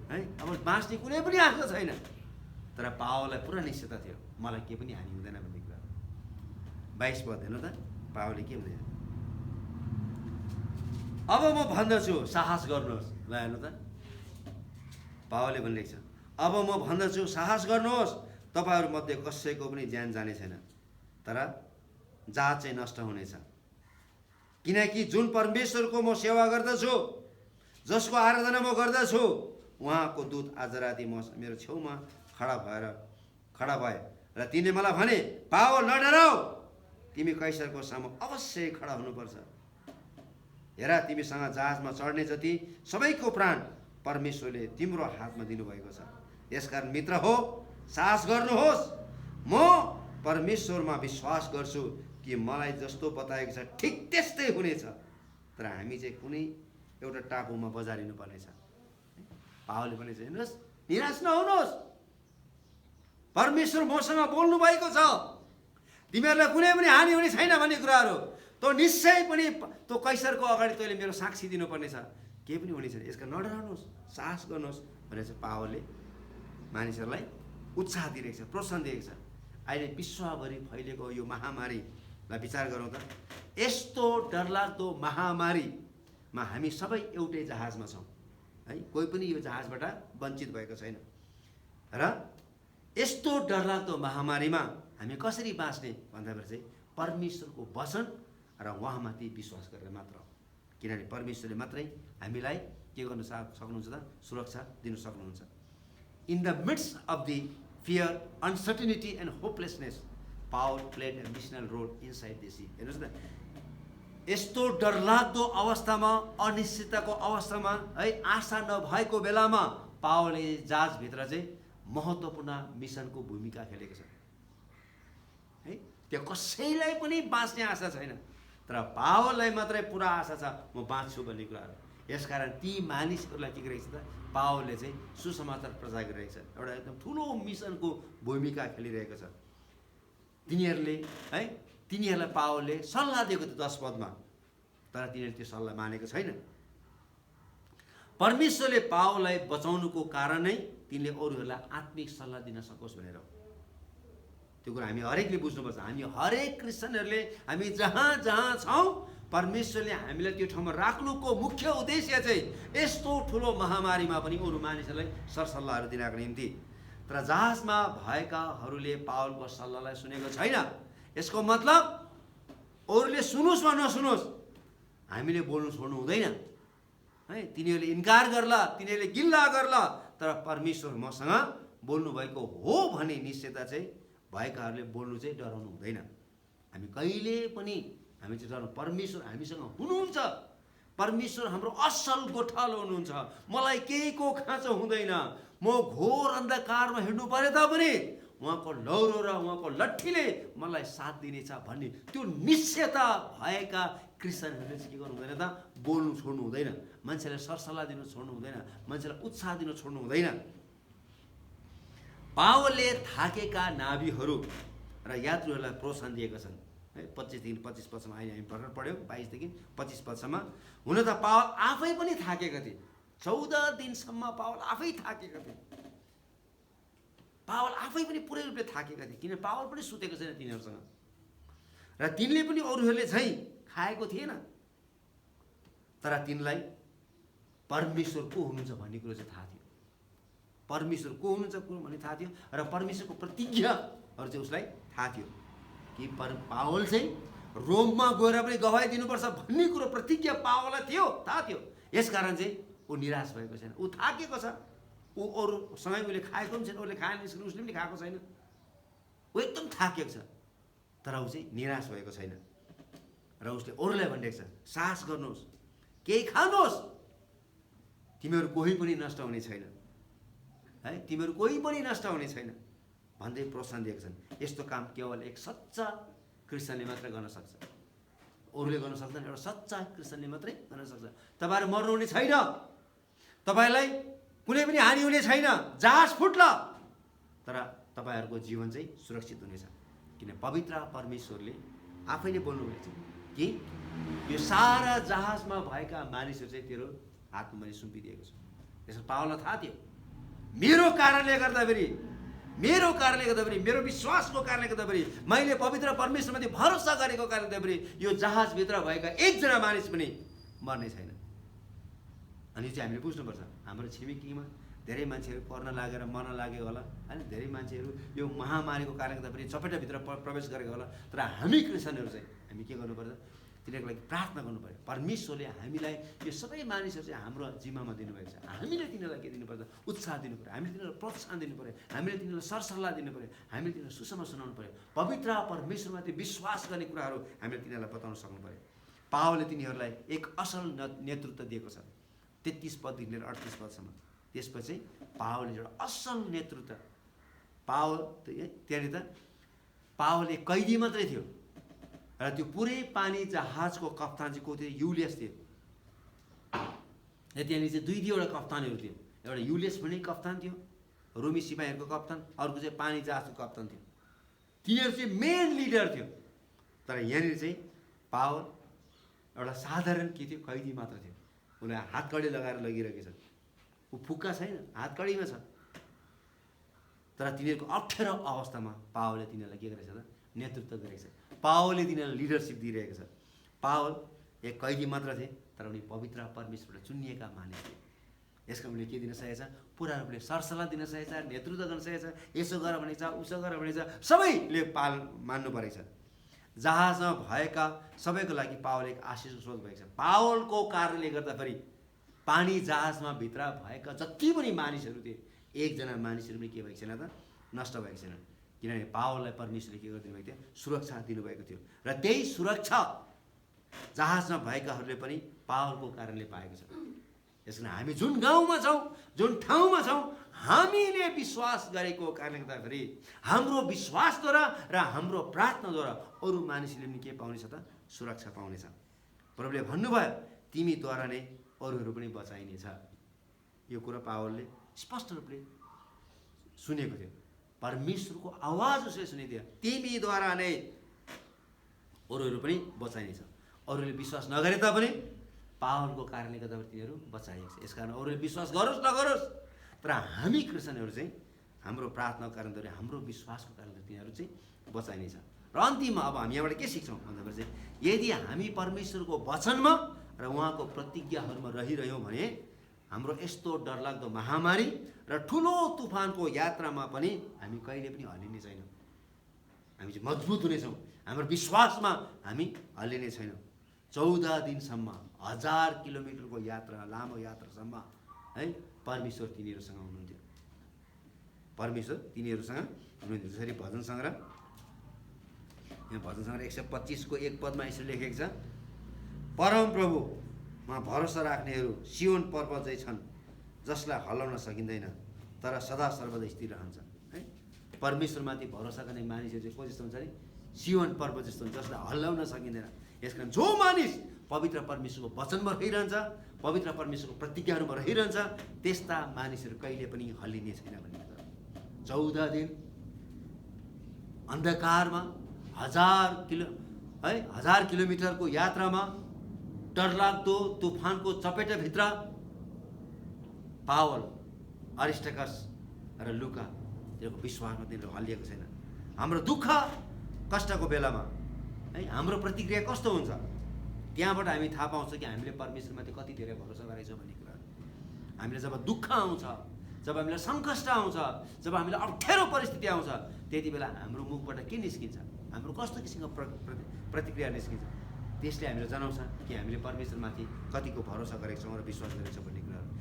है, अब बाँच्ने कुनै पनि आशा छैन। तर पावललाई पुरा निश्चयता थियो मलाई केही पनि हानि हुँदैन भन्ने कुरा। 22 पद हेर्नु त, पावलले के भन्दैन, अब म भन्दछु साहस गर्नुहोस्। ल हेर्नु त, पावलले भनिरहेको छ, अब म भन्दछु साहस गर्नुहोस्, तपाईँहरूमध्ये कसैको पनि ज्यान जाने छैन, तर जहाज चाहिँ नष्ट हुनेछ। किनकि जुन परमेश्वरको म सेवा गर्दछु, जसको आराधना म गर्दछु, उहाँको दूत आज राति मेरो छेउमा खडा भए र तिनले मलाई भने, पावल नडराऊ, तिमी कैसरको सामु अवश्य खडा हुनुपर्छ। हेर, तिमीसँग जहाजमा चढ्ने जति सबैको प्राण परमेश्वरले तिम्रो हातमा दिनुभएको छ। यसकारण मित्र हो, साहस गर्नुहोस्। म परमेश्वरमा विश्वास गर्छु कि मलाई जस्तो बताएको छ ठिक त्यस्तै हुनेछ। तर हामी चाहिँ कुनै एउटा टापुमा बजारिनु पर्नेछ। पावलले भनेछ, हेर्नुहोस्, निराश नहुनुहोस्, परमेश्वर मसँग बोल्नु भएको छ, तिमीहरूलाई कुनै पनि हानि हुने छैन भन्ने कुराहरू। त निश्चय पनि त्यो कैसरको अगाडि तैँले मेरो साक्षी दिनुपर्नेछ, केही पनि हुने छैन। यसका नडराउनुहोस्, साहस गर्नुहोस् भनेर चाहिँ पावलले मानिसहरूलाई उत्साह दिइरहेको छ, प्रोत्साहन दिएको छ। अहिले विश्वभरि फैलिएको यो महामारीलाई विचार गरौँ त। यस्तो डरलाग्दो महामारीमा हामी सबै एउटै जहाजमा छौँ है, कोही पनि यो जहाजबाट वञ्चित भएको छैन। र यस्तो डरलाग्दो महामारीमा हामी कसरी बाँच्ने भन्दाखेरि चाहिँ परमेश्वरको वचन र उहाँमाथि विश्वास गरेर मात्र हो। किनभने परमेश्वरले मात्रै हामीलाई के गर्नु सक्नुहुन्छ त, सुरक्षा दिनु सक्नुहुन्छ। In the midst of the fear, uncertainty and hopelessness, Paul played a missional role inside the sea. हेर्नुहोस् न, यस्तो डरलाग्दो अवस्थामा, अनिश्चितताको अवस्थामा है, आशा नभएको बेलामा पावलले जहाजभित्र चाहिँ महत्त्वपूर्ण मिसनको भूमिका खेलेको छ है। त्यो कसैलाई पनि बाँच्ने आशा छैन, तर पावललाई मात्रै पुरा आशा छ, म बाँच्छु भन्ने कुराहरू। यसकारण ती मानिसहरूलाई के गरेको छ त, पावलले चाहिँ सुसमाचार प्रचार गरिरहेको छ, एउटा एकदम ठुलो मिसनको भूमिका खेलिरहेको छ। तिनीहरूलाई पावलले सल्लाह दिएको थियो 10 पदमा, तर तिनीहरूले त्यो सल्लाह मानेको छैन। परमेश्वरले पावललाई बचाउनुको कारण नै तिनले अरूहरूलाई आत्मिक सल्लाह दिन सकोस् भनेर। त्यो कुरा हामी हरेकले बुझ्नुपर्छ। हामी हरेक क्रिस्चियनहरूले हामी जहाँ जहाँ छौँ, परमेश्वरले हामीलाई त्यो ठाउँमा राख्नुको मुख्य उद्देश्य चाहिँ यस्तो ठुलो महामारीमा पनि अरू मानिसहरूलाई सरसल्लाहहरू दिनको निम्ति। तर जहाजमा भएकाहरूले पावलको सल्लाहलाई सुनेको छैन। यसको मतलब अरूले सुनोस् वा नसुनोस्, हामीले बोल्नु छोड्नु हुँदैन है। तिनीहरूले इन्कार गर्ला, तिनीहरूले गिल्ला गर्ला, तर परमेश्वर मसँग बोल्नु भएको हो भन्ने निश्चयता चाहिँ भएकाहरूले बोल्नु चाहिँ डराउनु हुँदैन। हामी कहिले पनि हामी चाहिँ डराउनु, परमेश्वर हामीसँग हुनुहुन्छ। परमेश्वर हाम्रो असल गोठालो हुनुहुन्छ। मलाई केहीको खाँचो हुँदैन। म घोर अन्धकारमा हिँड्नु परे तापनि उहाँको लौरो र उहाँको लट्ठीले मलाई साथ दिनेछ भन्ने त्यो निश्चयता भएका क्रिस्चियनहरूले चाहिँ के गर्नु हुँदैन त, बोल्नु छोड्नु हुँदैन, मान्छेलाई सरसल्लाह दिनु छोड्नु हुँदैन, मान्छेलाई उत्साह दिनु छोड्नु हुँदैन। पावलले थाकेका नाभीहरू र यात्रुहरूलाई प्रोत्साहन दिएका छन् है। 25 देखि 25 पदसम्म अहिले हामी भर्खर पढ्यौँ, 22 देखि 25 पदसम्म। हुन त पावल आफै पनि थाकेका थिए, 14 दिनसम्म पावल आफै थाकेका थिए। पावल आफै पनि पुरै रूपले थाकेका थिए, किन पावल पनि सुतेको छैन तिनीहरूसँग, र तिनले पनि अरूहरूले झैँ खाएको थिएन। तर तिनलाई परमेश्वर को हुनुहुन्छ भन्ने कुरो चाहिँ थाहा थियो। परमेश्वर को हुनुहुन्छ भन्ने थाहा थियो, र परमेश्वरको प्रतिज्ञाहरू चाहिँ उसलाई थाहा थियो कि पावल चाहिँ रोममा गएर पनि गवाही दिनुपर्छ भन्ने कुरो प्रतिज्ञा पावललाई थियो, थाहा थियो। यसकारण चाहिँ ऊ निराश भएको छैन, ऊ थाकेको छ। ऊ अरूसँगै उसले खाएको पनि छैन, उसले खाएन, उसले पनि खाएको छैन, ऊ एकदम थाकेको छ। तर ऊ चाहिँ निराश भएको छैन, र उसले अरूलाई भनिरहेको छ, साहस गर्नुहोस्, केही खानुहोस्, तिमीहरू कोही पनि नष्ट हुने छैन है, तिमीहरू कोही पनि नष्ट हुने छैन भन्दै प्रोत्साहन दिएका छन्। यस्तो काम केवल एक सच्चा क्रिस्चियनले मात्रै गर्न सक्छ, अरूले गर्न सक्दैन, एउटा सच्चा क्रिस्चियनले मात्रै गर्न सक्छ। तपाईँहरू मर्नुहुने छैन, तपाईँलाई कुनै पनि हानि हुने छैन, जहाज फुट्ला, तर तपाईँहरूको जीवन चाहिँ सुरक्षित हुनेछ। किन पवित्र परमेश्वरले आफै नै बोल्नुभएको छ कि यो सारा जहाजमा भएका मानिसहरू चाहिँ तेरो हातमा मैले सुम्पिदिएको छु। त्यसो पावललाई थाहा थियो, मेरो कारणले गर्दाखेरि, मेरो विश्वासको कारणले गर्दाखेरि, मैले पवित्र परमेश्वरमाथि भरोसा गरेको कारणले गर्दाखेरि यो जहाजभित्र भएका एकजना मानिस पनि मर्ने छैन। अनि चाहिँ हामीले बुझ्नुपर्छ, हाम्रो छिमेकीमा धेरै मान्छेहरू पर्न लागेर मर्न लाग्यो होला होइन, धेरै मान्छेहरू यो महामारीको कारणले गर्दाखेरि चपेटाभित्र प्रवेश गरेको होला। तर हामी क्रिस्चियनहरू चाहिँ हामी के गर्नुपर्छ, तिनीहरूको लागि प्रार्थना गर्नु पर्यो। परमेश्वरले हामीलाई यो सबै मानिसहरू चाहिँ हाम्रो जिम्मामा दिनुभएको छ, हामीले तिनीहरूलाई के दिनुपर्छ, उत्साह दिनु पऱ्यो, हामीले तिनीहरूलाई प्रोत्साहन दिनु पऱ्यो, हामीले तिनीहरूलाई सरसल्लाह दिनु पऱ्यो, हामीले तिनीहरूलाई सुसमाचार सुनाउनु पऱ्यो, पवित्र परमेश्वरमाथि विश्वास गर्ने कुराहरू हामीले तिनीहरूलाई बताउन सक्नु पऱ्यो। पावलले तिनीहरूलाई एक असल नेतृत्व दिएको छ। 33 पददेखि लिएर 38 पदसम्म। त्यसपछि पावलले एउटा असल नेतृत्व, पावल त्यहाँनिर त पावल एक कैदी मात्रै थियो र त्यो पुरै पानी जहाजको कप्तान चाहिँ को थियो? युलियस थियो। र त्यहाँनिर चाहिँ दुईवटा कप्तानहरू थियो, एउटा युलियस भन्ने कप्तान थियो, रोमी सिपाहीहरूको कप्तान, अर्को चाहिँ पानी जहाजको कप्तान थियो। तिनीहरू चाहिँ मेन लिडर थियो। तर यहाँनिर चाहिँ पावल एउटा साधारण के थियो? कैदी मात्र थियो। उसलाई हातकडी लगाएर लगिरहेको छ, ऊ फुक्का छैन, हातकडीमा छ। तर तिनीहरूको अप्ठ्यारो अवस्थामा पावलले तिनीहरूलाई के गरेको छ त? नेतृत्व गरेको छ। पावलले तिनीहरूलाई लिडरसिप दिइरहेको छ। पावल एक कैदी मात्र थिए, तर उनी पवित्र परमेश्वरबाट चुनिएका मानिस थिए। यसको उनले के दिन सकेको छ? पुरा रूपले सरसल्लाह दिन सकेको छ, नेतृत्व गर्न सकेको छ। यसो गर भनेको छ, उसो गर भनेको छ, सबैले मान्नु परेको छ। जहाजमा भएका सबैको लागि पावल एक आशिषको स्रोत भएको छ। पावलको कारणले गर्दाखेरि पानी जहाजमा भित्र भएका जति पनि मानिसहरू थिए, एकजना मानिसहरू पनि के भएको छैन त? नष्ट भएको छैन। किनभने पावललाई परमेश्वरले के गरिदिनु भएको थियो? सुरक्षा दिनुभएको थियो। र त्यही सुरक्षा जहाजमा भएकाहरूले पनि पावलको कारणले पाएको छ। यसमा हामी जुन गाउँमा छौँ, जुन ठाउँमा छौँ, हामीले विश्वास गरेको कारणले गर्दाखेरि हाम्रो विश्वासद्वारा र हाम्रो प्रार्थनाद्वारा अरू मानिसले पनि के पाउनेछ त? सुरक्षा पाउनेछ। प्रभुले भन्नुभयो, तिमीद्वारा नै अरूहरू पनि बचाइनेछ। यो कुरा पावलले स्पष्ट रूपले सुनेको थियो। परमेश्वरको आवाज उसले सुनेको थियो, तिमीद्वारा नै अरूहरू पनि बचाइनेछ। अरूले विश्वास नगरे तापनि पावलको कारणले गर्दाखेरि तिनीहरू बचाइएको छ। यसकारण अरूले विश्वास गरोस् नगरोस्, तर हामी क्रिस्चियनहरू चाहिँ हाम्रो प्रार्थनाको कारणद्वारा, हाम्रो विश्वासको कारणले तिनीहरू चाहिँ बचाइनेछ। र अन्तिममा अब हामी यहाँबाट के सिक्छौँ भन्दाखेरि चाहिँ, यदि हामी परमेश्वरको वचनमा र उहाँको प्रतिज्ञाहरूमा रहिरह्यौँ भने हाम्रो यस्तो डरलाग्दो महामारी र ठुलो तुफानको यात्रामा पनि हामी कहिले पनि हल्लिने छैनौँ। हामी चाहिँ मजबुत हुनेछौँ। हाम्रो विश्वासमा हामी हल्लिने छैनौँ। 14 दिनसम्म 1000 किलोमिटरको यात्रा, लामो यात्रासम्म है परमेश्वर तिनीहरूसँग हुनुहुन्थ्यो। परमेश्वर तिनीहरूसँग हुनुहुन्थ्यो। जसरी भजन सङ्ग्रह, यहाँ भजन सङ्ग्रह 125 को 1 पदमा यसरी लेखेको छ, परम प्रभुमा भरोसा राख्नेहरू सियोन पर्वत चाहिँ छन्, जसलाई हल्लाउन सकिँदैन तर सदा सर्वदा स्थिर रहन्छ। है परमेश्वरमाथि भरोसा गर्ने मानिसहरू चाहिँ को जस्तो हुन्छ नि? सियोन पर्वत जस्तो हुन्छ, जसलाई हल्लाउन सकिँदैन। यसकारण जो मानिस पवित्र परमेश्वरको वचनमा रहिरहन्छ, पवित्र परमेश्वरको प्रतिज्ञाहरूमा रहिरहन्छ, त्यस्ता मानिसहरू कहिले पनि हल्लिने छैन भन्ने कुरा। 14 दिन अन्धकारमा 1000 किलोमिटरको यात्रामा डरलाग्दो तुफानको चपेटाभित्र पावल, अरिस्टाकस र लुका तिनीहरूको विश्वासमा तिनीहरू हल्लिएको छैन। हाम्रो दुःख कष्टको बेलामा है हाम्रो प्रतिक्रिया कस्तो हुन्छ, त्यहाँबाट हामी थाहा पाउँछ कि हामीले परमेश्वरमाथि कति धेरै भरोसा गरेको छौँ भन्ने कुरा। हामीले जब दुःख आउँछ, जब हामीलाई सङ्कष्ट आउँछ, जब हामीलाई अप्ठ्यारो परिस्थिति आउँछ, त्यति बेला हाम्रो मुखबाट के निस्किन्छ, हाम्रो कस्तो किसिमको प्रतिक्रिया निस्किन्छ, त्यसले हामीलाई जनाउँछ कि हामीले परमेश्वरमाथि कतिको भरोसा गरेको छौँ र विश्वास गरेको छौँ भन्ने कुराहरू।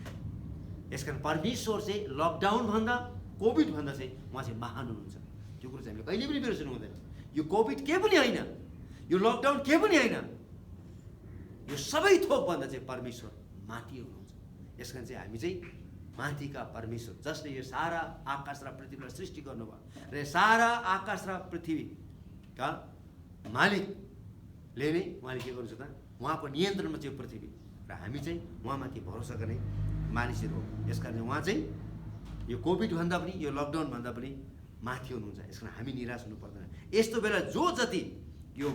यसकारण परमेश्वर चाहिँ लकडाउनभन्दा, कोभिडभन्दा चाहिँ उहाँ चाहिँ महान हुनुहुन्छ। त्यो कुरो चाहिँ हामीले कहिले पनि बिर्सनु हुँदैन। यो कोभिड के पनि होइन, यो लकडाउन के पनि होइन, यो सबै थोकभन्दा चाहिँ परमेश्वर माथि हुनुहुन्छ। यसकारण चाहिँ हामी चाहिँ माथिका परमेश्वर, जसले यो सारा आकाश र पृथ्वीलाई सृष्टि गर्नुभयो र सारा आकाश र पृथ्वीका मालिकले नै उहाँले के गर्नुहुन्छ त? उहाँको नियन्त्रणमा चाहिँ यो पृथ्वी, र हामी चाहिँ उहाँमाथि भरोसा गर्ने मानिसहरू हो। यसकारण उहाँ चाहिँ यो कोभिडभन्दा पनि, यो लकडाउनभन्दा पनि माथि हुनुहुन्छ। यसकारण हामी निराश हुनु पर्दैन। यस्तो बेला जो जति यो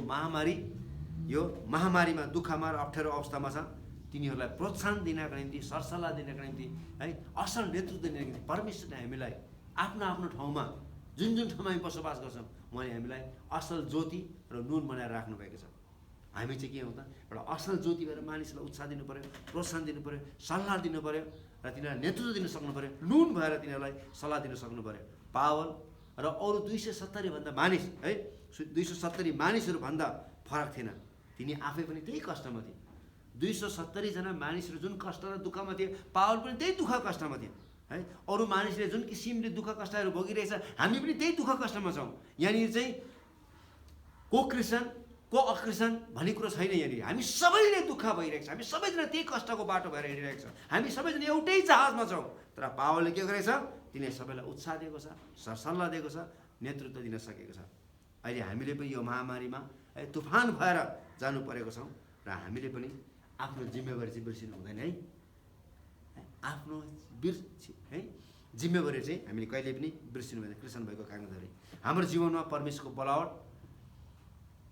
महामारीमा, दुःखमा र अप्ठ्यारो अवस्थामा छ, तिनीहरूलाई प्रोत्साहन दिनका निम्ति, सरसल्लाह दिनका निम्ति है असल नेतृत्व दिनका निम्ति परमेश्वरले हामीलाई आफ्नो आफ्नो ठाउँमा, जुन ठाउँमा हामी बसोबास गर्छौँ, उहाँले हामीलाई असल ज्योति र नुन बनाएर राख्नुभएको छ। हामी चाहिँ के हो त? एउटा असल ज्योति भएर मानिसलाई उत्साह दिनु पऱ्यो, प्रोत्साहन दिनु पऱ्यो, सल्लाह दिनु पऱ्यो र तिनीहरूलाई नेतृत्व दिन सक्नु पऱ्यो, नुन भएर तिनीहरूलाई सल्लाह दिन सक्नु पऱ्यो। पावल र अरू 270 भन्दा मानिस है 270 मानिसहरूभन्दा फरक थिएन। तिनी आफै पनि त्यही कष्टमा थिए। 270 जना मानिसहरू जुन कष्ट र दुःखमा थिए, पावल पनि त्यही दुःख कष्टमा थिए है। अरू मानिसले जुन किसिमले दुःख कष्टहरू भोगिरहेछ, हामी पनि त्यही दुःख कष्टमा छौँ। यहाँनिर चाहिँ को क्रिस्चियन को अक्रिस्चियन भन्ने कुरो छैन यहाँनिर। हामी सबैले दुःख भइरहेको छ, हामी सबैजना त्यही कष्टको बाटो भएर हिँडिरहेको छ, हामी सबैजना एउटै जहाजमा छौँ। तर पावलले के गरेको छ, तिनीहरूले सबैलाई उत्साह दिएको छ, सरसल्लाह दिएको छ, नेतृत्व दिन सकेको छ। अहिले हामीले पनि यो महामारीमा तुफान भएर जानु परेको छौँ र हामीले पनि आफ्नो जिम्मेवारी चाहिँ बिर्सिनु हुँदैन है। आफ्नो जिम्मेवारी चाहिँ हामीले कहिले पनि बिर्सिनु हुँदैन। क्रिस्चियन भएको कारणले हाम्रो जीवनमा परमेश्वरको बोलावट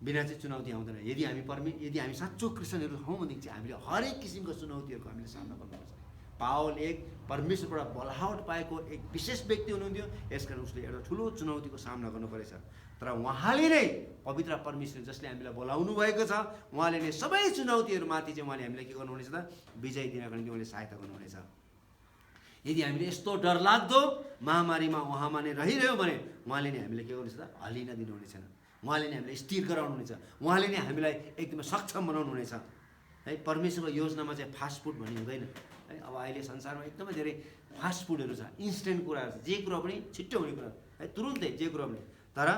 बिना चाहिँ चुनौती आउँदैन। यदि हामी साँचो क्रिस्चियनहरू हौँ भनेदेखि चाहिँ हामीले हरेक किसिमको चुनौतीहरूको हामीले सामना गर्नुपर्छ। पावल एक परमेश्वरबाट बोलावट पाएको एक विशेष व्यक्ति हुनुहुन्थ्यो, यसकारण उसले एउटा ठुलो चुनौतीको सामना गर्नु परेछ। तर उहाँले नै पवित्र परमेश्वर जसले हामीलाई बोलाउनु भएको छ, उहाँले नै सबै चुनौतीहरूमाथि चाहिँ उहाँले हामीलाई के गर्नुहुनेछ त, विजय दिनको निम्ति उहाँले सहायता गर्नुहुनेछ। यदि हामीले यस्तो डरलाग्दो महामारीमा उहाँमा नै रहिरह्यौँ भने उहाँले नै हामीलाई के गर्नुहुनेछ त, हल्लिन दिनुहुने छैन। उहाँले नै हामीलाई स्थिर गराउनुहुनेछ, उहाँले नै हामीलाई एकदमै सक्षम बनाउनुहुनेछ है। परमेश्वरको योजनामा चाहिँ फास्ट फुड भन्ने हुँदैन है। अब अहिले संसारमा एकदमै धेरै फास्ट फुडहरू छ, इन्स्टेन्ट कुराहरू छ, जे कुरा पनि छिट्टो हुने कुरा है, तुरुन्तै जे कुरा पनि। तर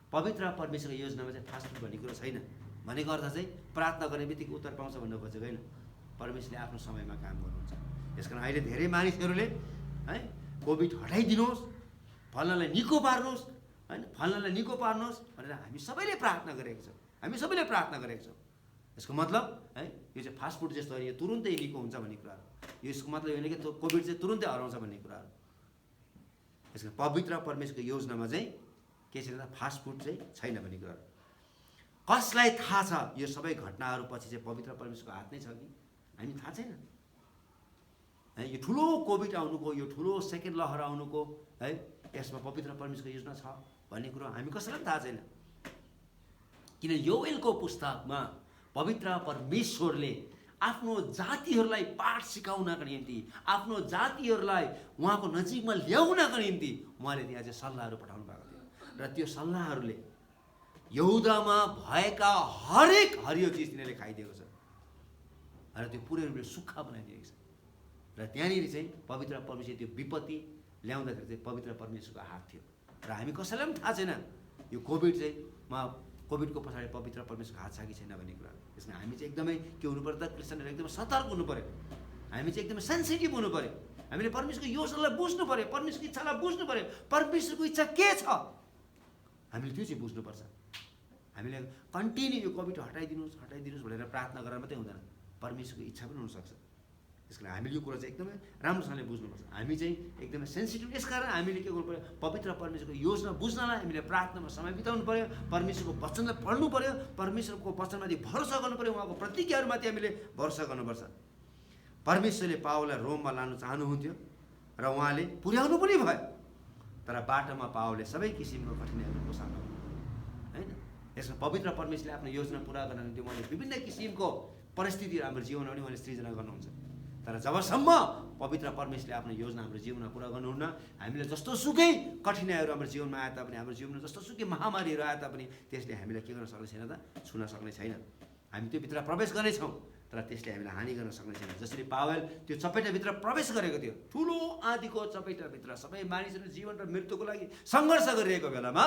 पवित्र परमेश्वरको योजनामा चाहिँ फास्ट फुड भन्ने कुरो छैन। भनेको अर्थ चाहिँ प्रार्थना गर्ने बित्तिकै उत्तर पाउँछ भन्नु खोजेको होइन। परमेश्वरले आफ्नो समयमा काम गर्नुहुन्छ। यसकारण अहिले धेरै मानिसहरूले है कोभिड हटाइदिनुहोस्, फल्नालाई निको पार्नुहोस् होइन, फल्नालाई निको पार्नुहोस् भनेर हामी सबैले प्रार्थना गरेको छौँ, हामी सबैले प्रार्थना गरेको छौँ। यसको मतलब है यो चाहिँ फास्ट फुड जस्तो यो तुरुन्तै निको हुन्छ भन्ने कुराहरू, यसको मतलब होइन कि कोभिड चाहिँ तुरुन्तै हराउँछ भन्ने कुराहरू। यसको पवित्र परमेश्वरको योजनामा चाहिँ के छैन, फास्ट फुड चाहिँ छैन भन्ने कुराहरू। कसलाई थाहा छ यो सबै घटनाहरू पछि चाहिँ पवित्र परमेश्वरको हात नै छ कि हामी थाहा छैन है। यो ठुलो कोभिड आउनुको, यो ठुलो सेकेन्ड लहर आउनुको है यसमा पवित्र परमेश्वरको योजना छ भन्ने कुरो हामी कसैलाई पनि थाहा छैन। किन योएलको पुस्तकमा पवित्र परमेश्वरले आफ्नो जातिहरूलाई पाठ सिकाउनका निम्ति, आफ्नो जातिहरूलाई उहाँको नजिकमा ल्याउनका निम्ति उहाँले त्यहाँ चाहिँ सल्लाहहरू पठाउनु भएको थियो र त्यो सल्लाहहरूले यहुदामा भएका हरेक हरियो चिज तिनीहरूले खाइदिएको छ र त्यो पुरै रूपले सुक्खा बनाइदिएको छ। र त्यहाँनिर चाहिँ पवित्र परमेश्वर त्यो विपत्ति ल्याउँदाखेरि चाहिँ पवित्र परमेश्वरको हात थियो र हामी कसैलाई पनि थाहा छैन यो कोभिड चाहिँ कोभिडको पछाडि पवित्र परमेश्वरको हात छ कि छैन भन्ने कुरा। त्यसमा हामी चाहिँ एकदमै के हुनु पर्यो त, क्रिस्चियनहरू एकदमै सतर्क हुनु पऱ्यो, हामी चाहिँ एकदमै सेन्सिटिभ हुनु पऱ्यो। हामीले परमेश्वरको योजनालाई बुझ्नु पऱ्यो, परमेश्वरको इच्छालाई बुझ्नु पऱ्यो, परमेश्वरको इच्छा के छ हामीले त्यो चाहिँ बुझ्नुपर्छ। हामीले कन्टिन्यू यो कोभिड हटाइदिनुहोस् भनेर प्रार्थना गरेर मात्रै हुँदैन, परमेश्वरको इच्छा पनि हुनसक्छ। त्यसको लागि हामीले यो कुरा चाहिँ एकदमै राम्रोसँगले बुझ्नुपर्छ। हामी चाहिँ एकदमै सेन्सिटिभ, यसकारण हामीले के गर्नु पऱ्यो, पवित्र परमेश्वरको योजना बुझ्नलाई हामीले प्रार्थनामा समय बिताउनु पऱ्यो, परमेश्वरको वचनलाई पढ्नु पऱ्यो, परमेश्वरको वचनमाथि भरोसा गर्नु पऱ्यो, उहाँको प्रतिज्ञाहरूमाथि हामीले भरोसा गर्नुपर्छ। परमेश्वरले पावललाई रोममा लानु चाहनुहुन्थ्यो र उहाँले पुर्याउनु पनि भयो, तर बाटोमा पावलले सबै किसिमको कठिनाइहरूको सामना गर्नु होइन। यसमा पवित्र परमेश्वरले आफ्नो योजना पुरा गर्न निम्ति उहाँले विभिन्न किसिमको परिस्थितिहरू हाम्रो जीवनमा पनि उहाँले सृजना गर्नुहुन्छ। तर जबसम्म पवित्र परमेश्वरले आफ्नो योजना हाम्रो जीवनमा पुरा गर्नुहुन्न, हामीले जस्तो सुकै कठिनाइहरू हाम्रो जीवनमा आए तापनि, हाम्रो जीवनमा जस्तो सुकै महामारीहरू आए तापनि त्यसले हामीलाई के गर्न सक्ने छैन त, छुन सक्ने छैन। हामी त्यो भित्र प्रवेश गर्नेछौँ तर त्यसले हामीलाई हानि गर्न सक्ने छैन। जसरी पावल त्यो चपेटाभित्र प्रवेश गरेको थियो, ठुलो आँधीको चपेटाभित्र सबै मानिसहरू जीवन र मृत्युको लागि सङ्घर्ष गरिरहेको बेलामा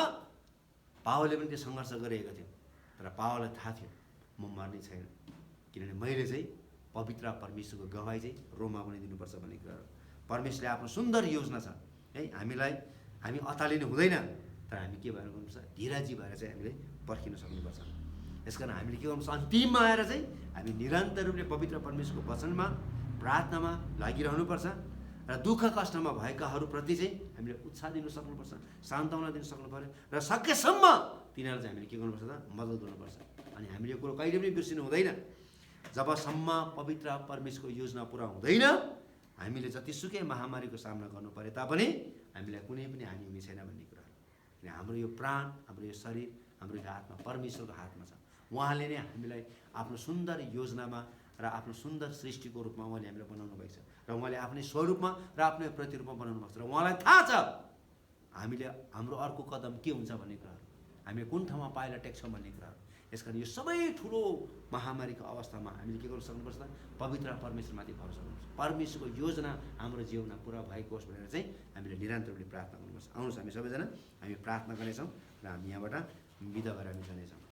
पावलले पनि त्यो सङ्घर्ष गरिरहेको थियो। तर पावललाई थाहा थियो म मर्ने छैन, किनभने मैले चाहिँ पवित्र परमेश्वरको गवाई चाहिँ रोममा पनि दिनुपर्छ भन्ने कुराहरू। परमेश्वरले आफ्नो सुन्दर योजना छ है, हामी अतालिनु हुँदैन, तर हामी के भएर गर्नुपर्छ, धीरजी भएर चाहिँ हामीले पर्खिन सक्नुपर्छ। यसकारण हामीले के गर्नुपर्छ, अन्तिममा आएर चाहिँ हामी निरन्तर रूपले पवित्र परमेश्वरको वचनमा प्रार्थनामा लागिरहनुपर्छ र दुःख कष्टमा भएकाहरूप्रति चाहिँ हामीले उत्साह दिन सक्नुपर्छ, सान्त्वना दिन सक्नु पर्यो र सकेसम्म तिनीहरूलाई चाहिँ हामीले के गर्नुपर्छ त, मद्दत गर्नुपर्छ। अनि हामीले यो कुरो कहिले पनि बिर्सिनु हुँदैन। जबसम्म पवित्र परमेश्वरको योजना पुरा हुँदैन, हामीले जतिसुकै महामारीको सामना गर्नु परे तापनि हामीलाई कुनै पनि हानि हुने छैन भन्ने कुरा। किन हाम्रो यो प्राण, हाम्रो यो शरीर, हाम्रो यो आत्मा परमेश्वरको हातमा छ। उहाँले नै हामीलाई आफ्नो सुन्दर योजनामा र आफ्नो सुन्दर सृष्टिको रूपमा उहाँले हामीलाई बनाउनु भएको छ र उहाँले आफ्नै स्वरूपमा र आफ्नै प्रतिरूपमा बनाउनु भएको छ र उहाँलाई थाहा छ हामीले हाम्रो अर्को कदम के हुन्छ भन्ने कुराहरू, हामीले कुन ठाउँमा पाइला टेक्छौँ भन्ने कुराहरू। यसकारण यो सबै ठुलो महामारीको अवस्थामा हामीले के गर्न सक्नुपर्छ त, पवित्र परमेश्वरमाथि भरोसा गर्नुपर्छ। परमेश्वरको योजना हाम्रो जीवनमा पुरा भएको होस् भनेर चाहिँ हामीले निरन्तर रूपले प्रार्थना गर्नुपर्छ। आउनुहोस् हामी सबैजना हामी प्रार्थना गर्नेछौँ र हामी यहाँबाट बिदा भएर हामी जानेछौँ।